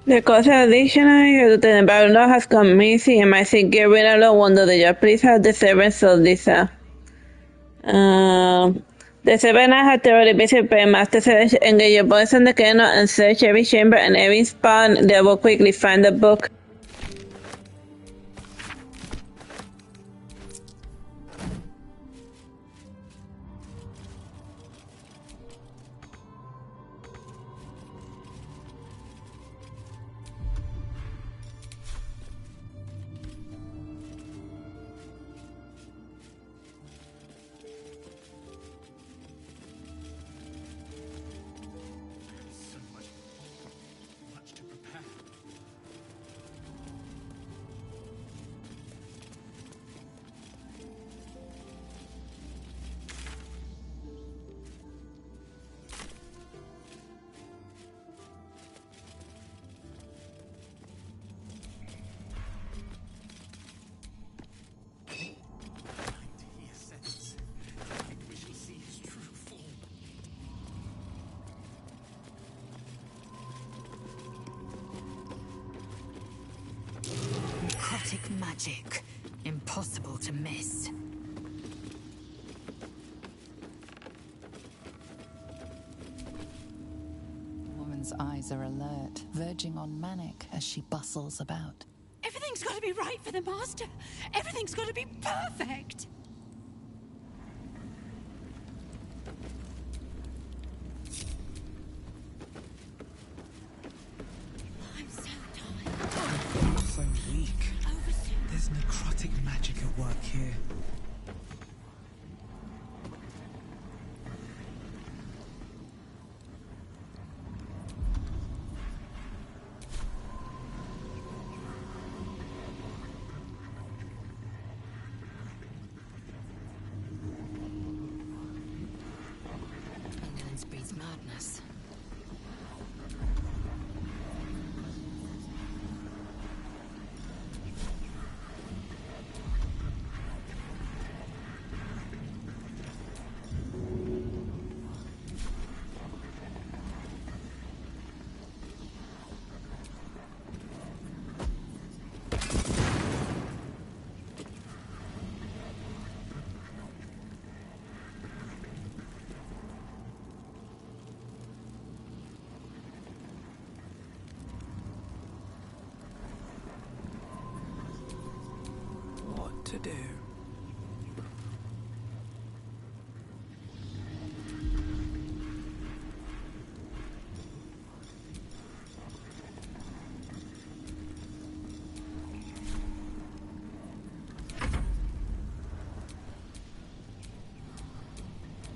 The cosa dictionary que Lieutenant Baldur has gone missing, and my secret alone wonder that you please have the servants of this The Seven Eyes had thoroughly visited Master Search, engage your boys on the candle, and search every chamber and every spot. They will quickly find the book. Magic. Impossible to miss. The woman's eyes are alert, verging on manic as she bustles about. Everything's got to be right for the Master. Everything's got to be perfect. So weak. There's necrotic magic at work here. Ignorance breeds madness. What to do?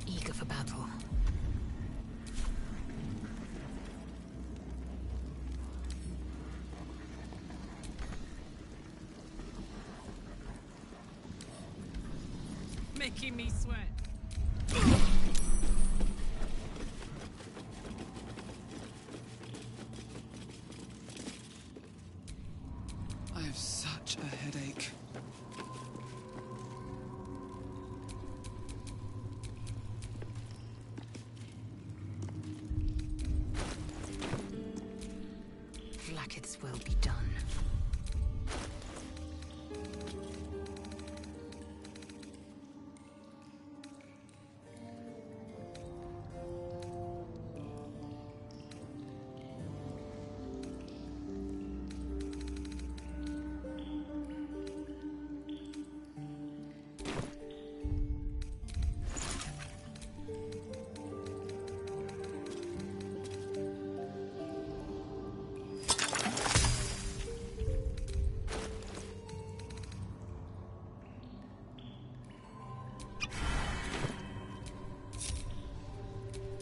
Eager for battle. Making me sweat. I have such a headache. Blackets will be done.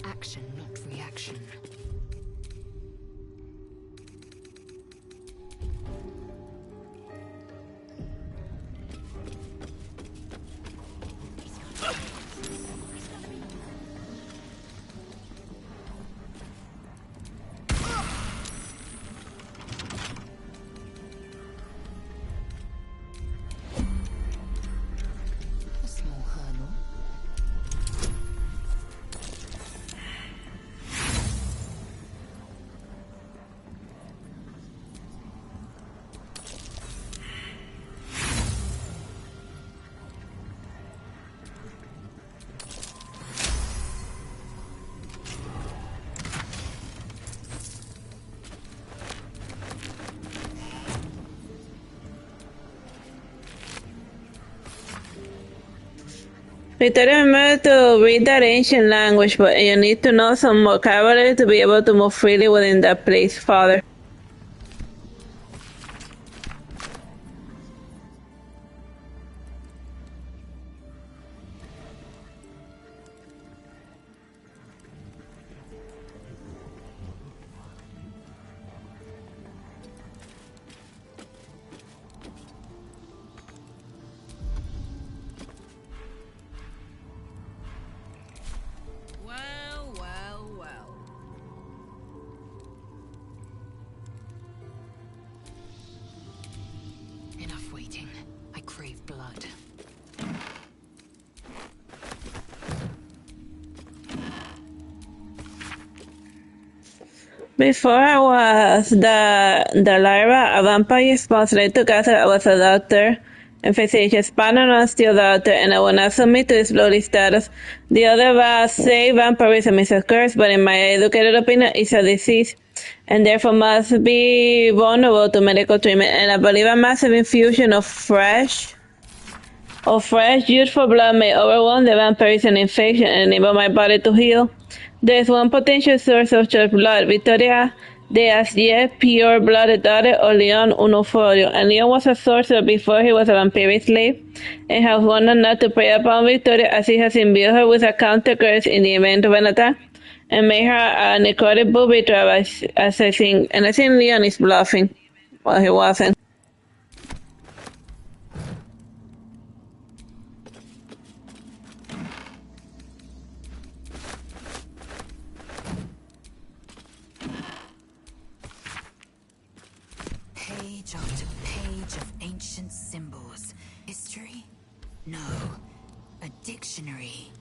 Action, not reaction. A small hurdle. Victoria, remember to read that ancient language, but you need to know some vocabulary to be able to move freely within that place, Father. Well, well, well. Enough waiting. I crave blood. Before I was the Lyra, a vampire sponsored to Cazador. I was a doctor, and physician, Spanish and still doctor, and I will not submit to this bloody status. The other say vampirism is a curse, but in my educated opinion, it's a disease, and therefore must be vulnerable to medical treatment. And I believe a massive infusion of fresh juice for blood may overwhelm the vampirism infection and enable my body to heal. There is one potential source of such blood, Victoria de Asier, pure blooded daughter of Leon Unoforio. And Leon was a sorcerer before he was a vampiric slave, and has warned her not to prey upon Victoria, as he has imbued her with a counter curse in the event of an attack, and made her a necrotic booby trap, as I think. And I think Leon is bluffing. Well, he wasn't. Page after page of ancient symbols. History? No. A dictionary.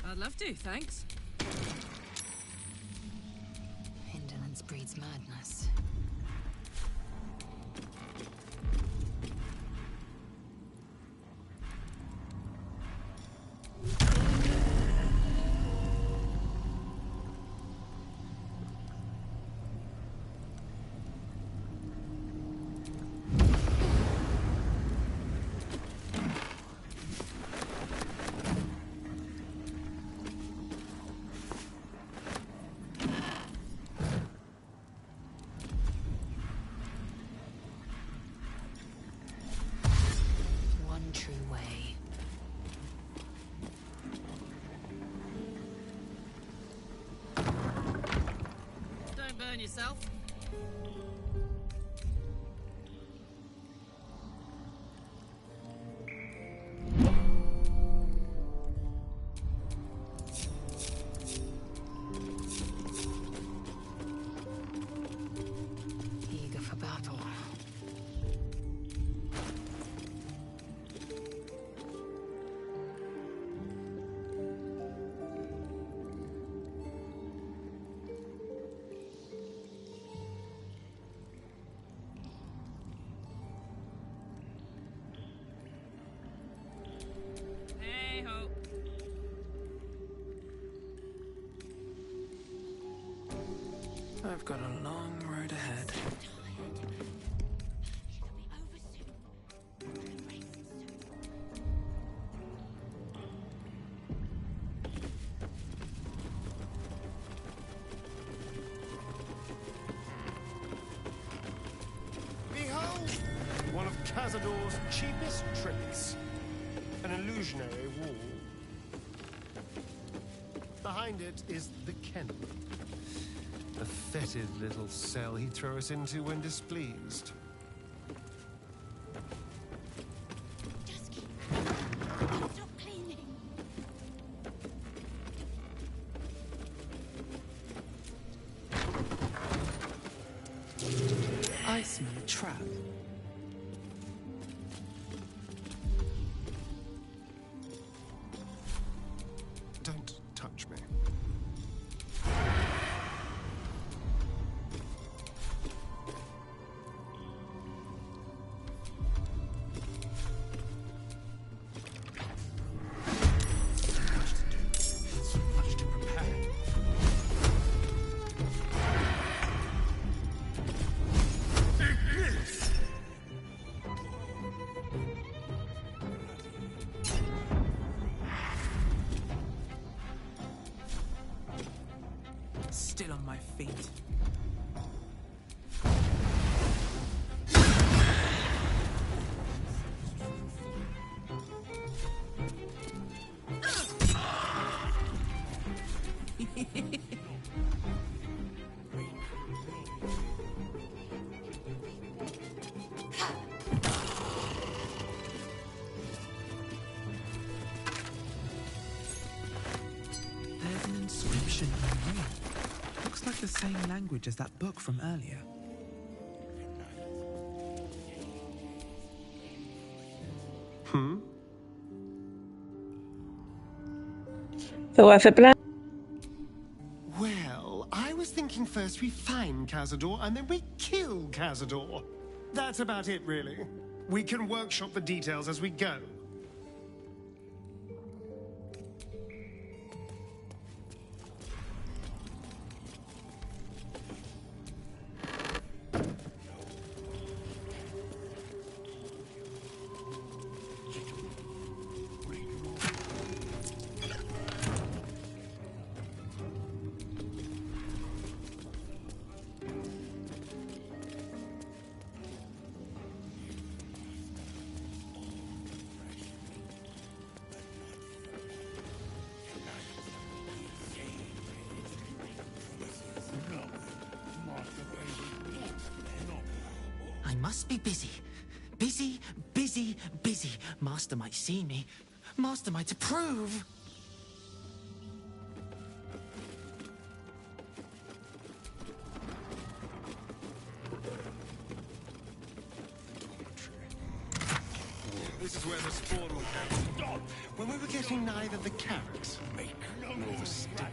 I'd love to, thanks. Indolence breeds madness. One true way. Don't burn yourself. Eager for battle. Hey ho. I've got a long road ahead. Behold! One of Cazador's cheapest tricks. An illusionary wall. Behind it is the kennel. A fetid little cell he'd throw us into when displeased. Stop cleaning. I smell a trap. Don't touch me. Still on my feet. There's an inscription on the ring. Looks like the same language as that book from earlier. So what's the plan? Well, I was thinking first we find Cazador and then we kill Cazador. That's about it, really. We can workshop the details as we go. I must be busy. Busy, busy, busy. Master might see me. Master might approve. This is where the spawn will go. Stop! When we were getting neither the carrots nor the stick.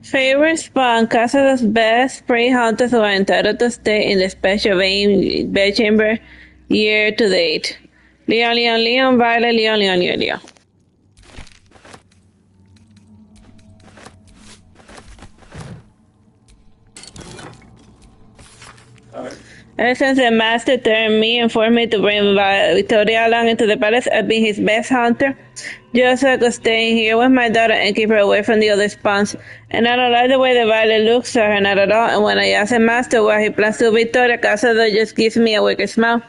Favorite spawn: Cazador's best prey hunters who are entitled to stay in the special bedchamber year to date. Leon, Leon, Leon, Violet, Leon, Leon, Leon, Leon. Ever since the master turned me and forced me to bring Victoria along into the palace, I've been his best hunter. Just so I could stay in here with my daughter and keep her away from the other spawns. And I don't like the way the violet looks at her, not at all. And when I asked the master what he plans to Victoria, Cazador just gives me a wicked smile.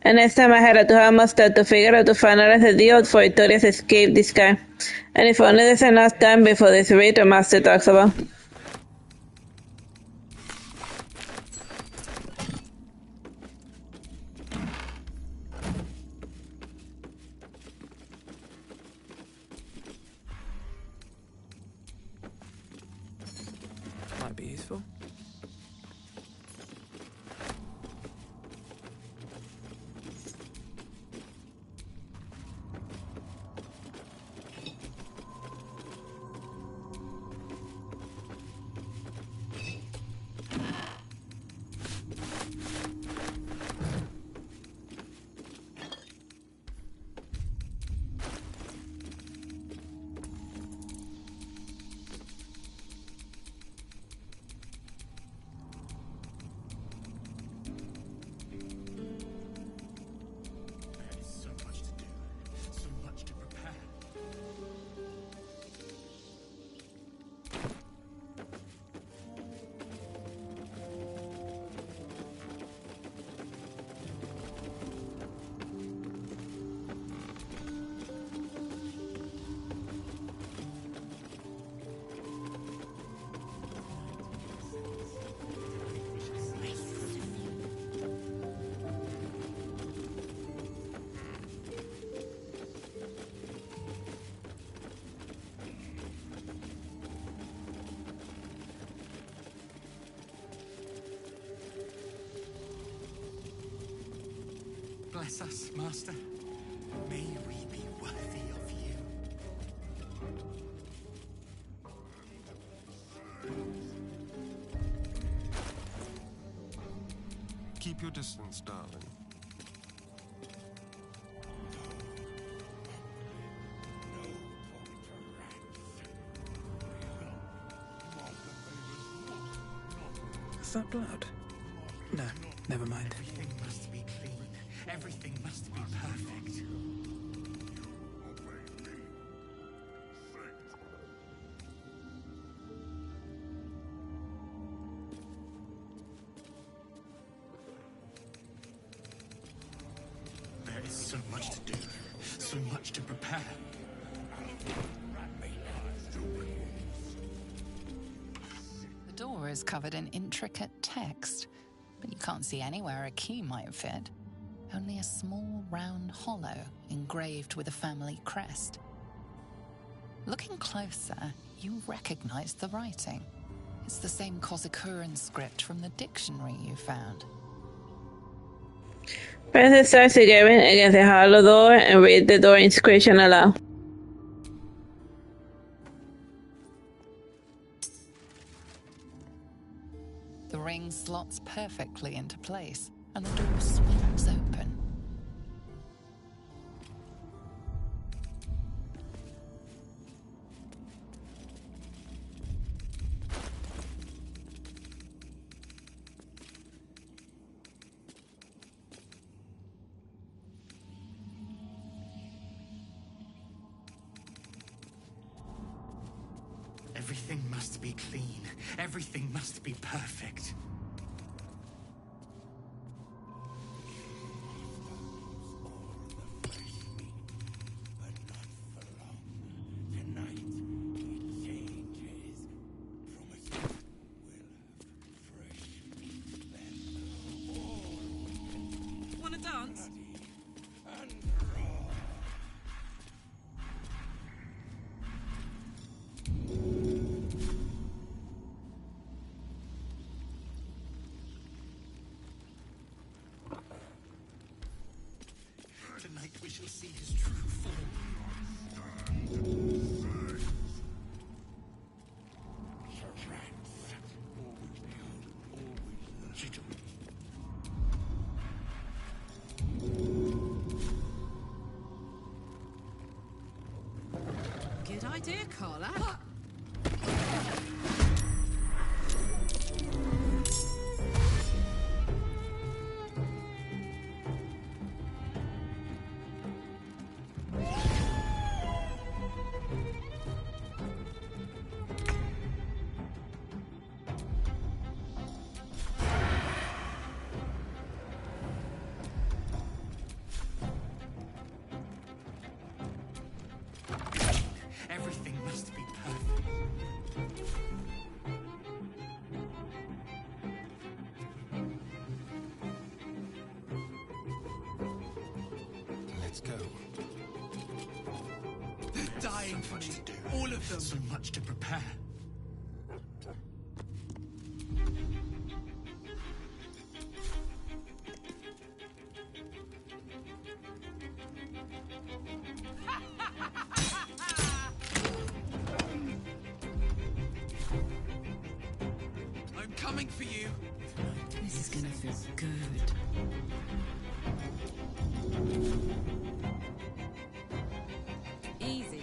And next time I had to have a start to figure out to finalize the deal for Victoria's escape this guy. And if only there's enough time before this raid the master talks about. Might be useful. Bless us, Master. May we be worthy of you. Keep your distance, darling. Is that blood? No, never mind. Everything must be clean. Everything must be perfect. There is so much to do, so much to prepare. The door is covered in intricate text, but you can't see anywhere a key might fit. Only a small round hollow engraved with a family crest. Looking closer, you recognize the writing. It's the same Kozakuran script from the dictionary you found. Press start together against the hollow door and read the door inscription aloud. The ring slots perfectly into place, and the door swings open. Everything must be clean. Everything must be perfect. Wanna dance? Tonight we shall see his true form. Good idea, Carla. Let's go. They're dying for me. All of them. So much to prepare. I'm coming for you. This is gonna feel good. Easy.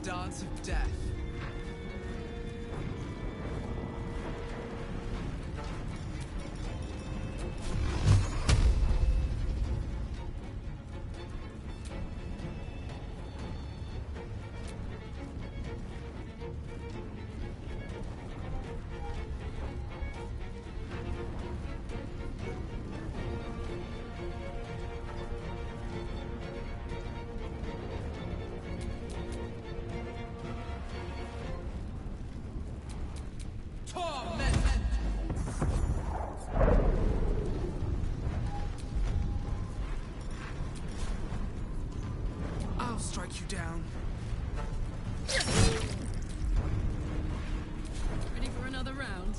Dance of Death. I'll strike you down. Ready for another round?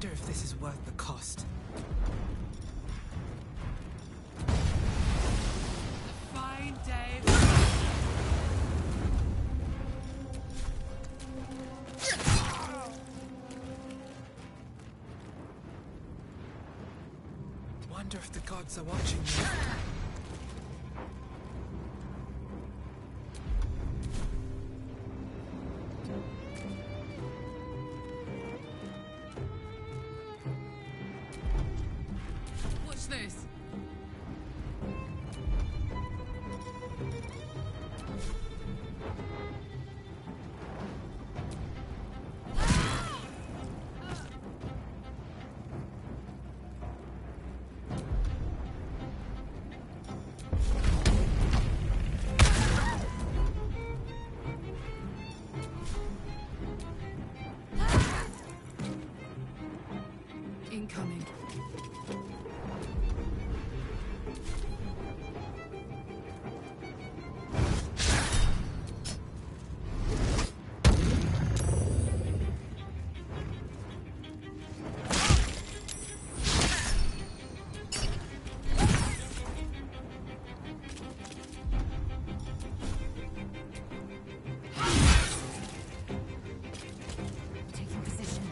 wonder if this is worth the cost. Fine, Dave. Wonder if the gods are watching me. Watch this. Incoming. Taking position.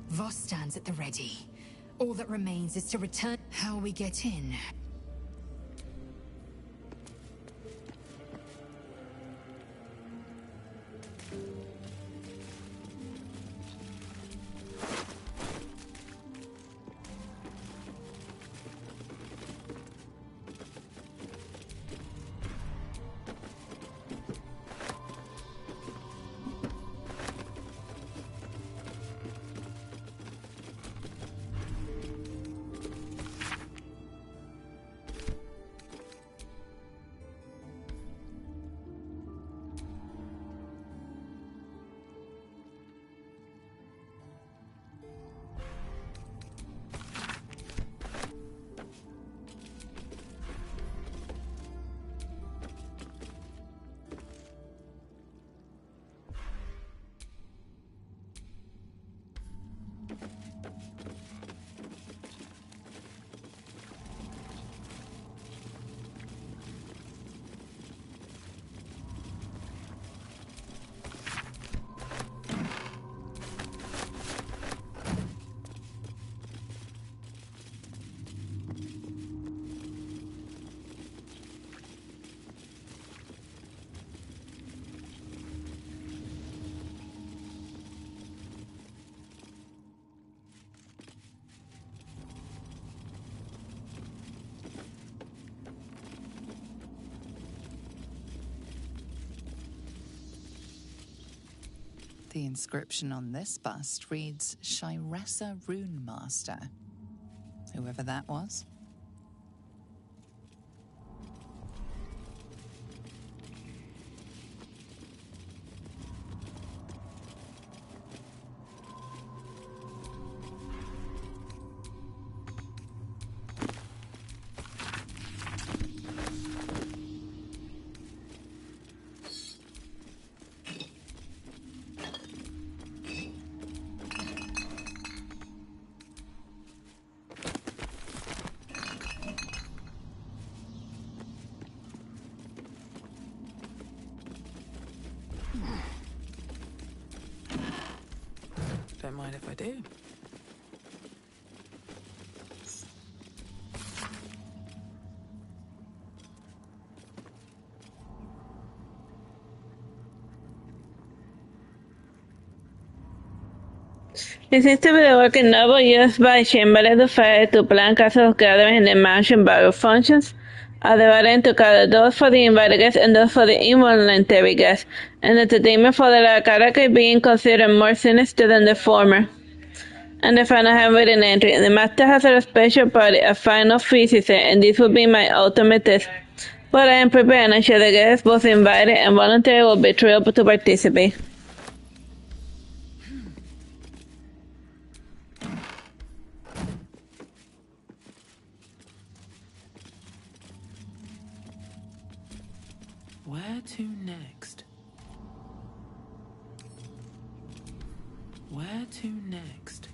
Voss stands at the ready. All that remains is to return. How we get in? The inscription on this bust reads Shiressa Rune Master. Whoever that was. do. It seems to be the working novel used by Chamberlain to fire to plan Cazador gathering in the mansion various functions. Divided into Cazador for the invited guests and those for the involuntary guests, and the entertainment for the La Caraca being considered more sinister than the former. And the final handwritten entry. The master has a special party, a final feast, he said, and this will be my ultimate test. But I am prepared, and I'm sure the guests, both invited and voluntary, will be thrilled to participate. Where to next? Where to next?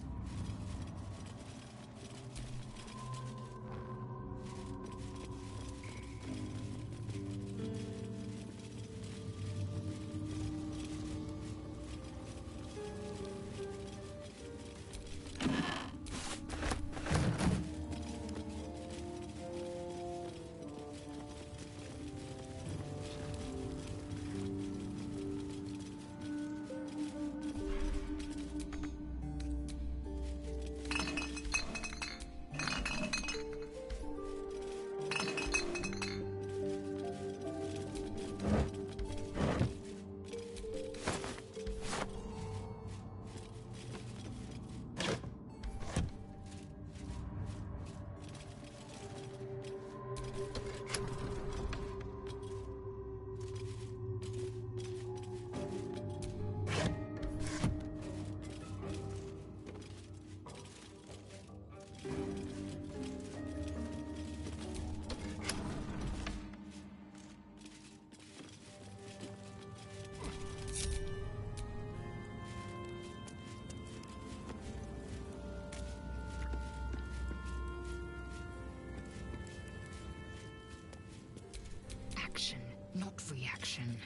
Action, not reaction.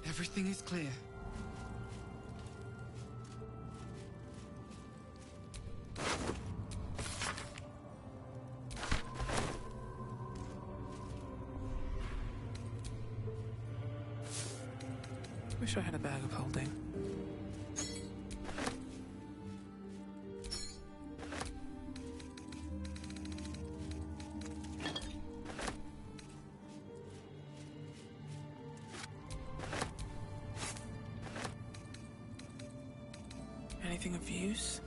Everything is clear. Wish I had a bag of holding. Anything of use?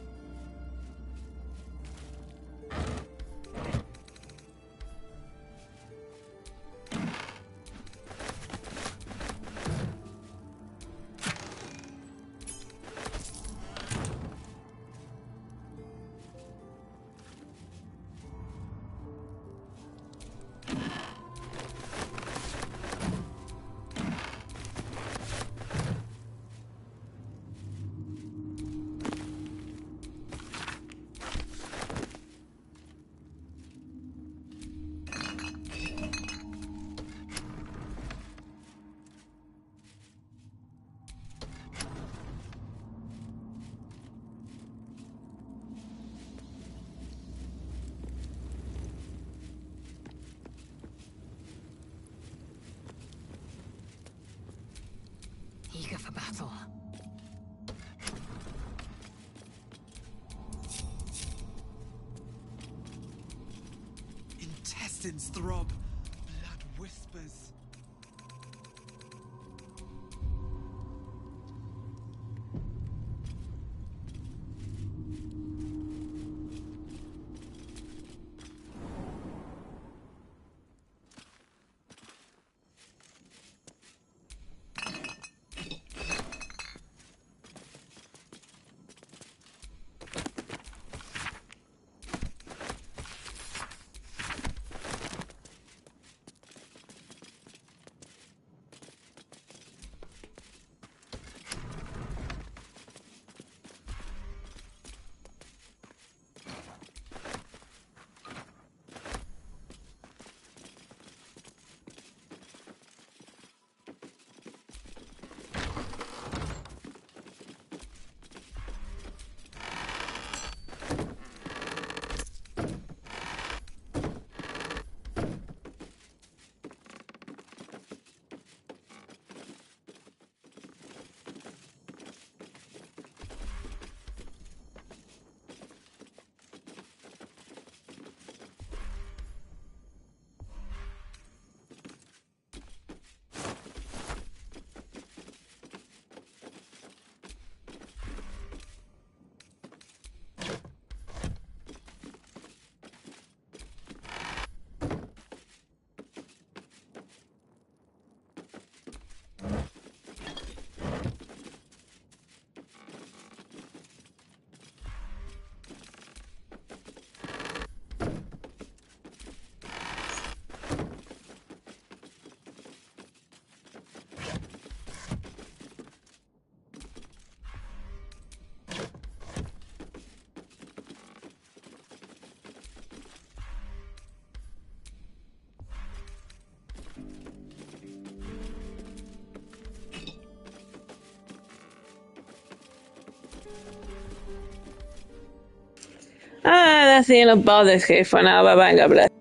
Eager for battle. Intestines throb. Blood whispers. That's the end of Baldur's Gate for now. Bye bye, God bless.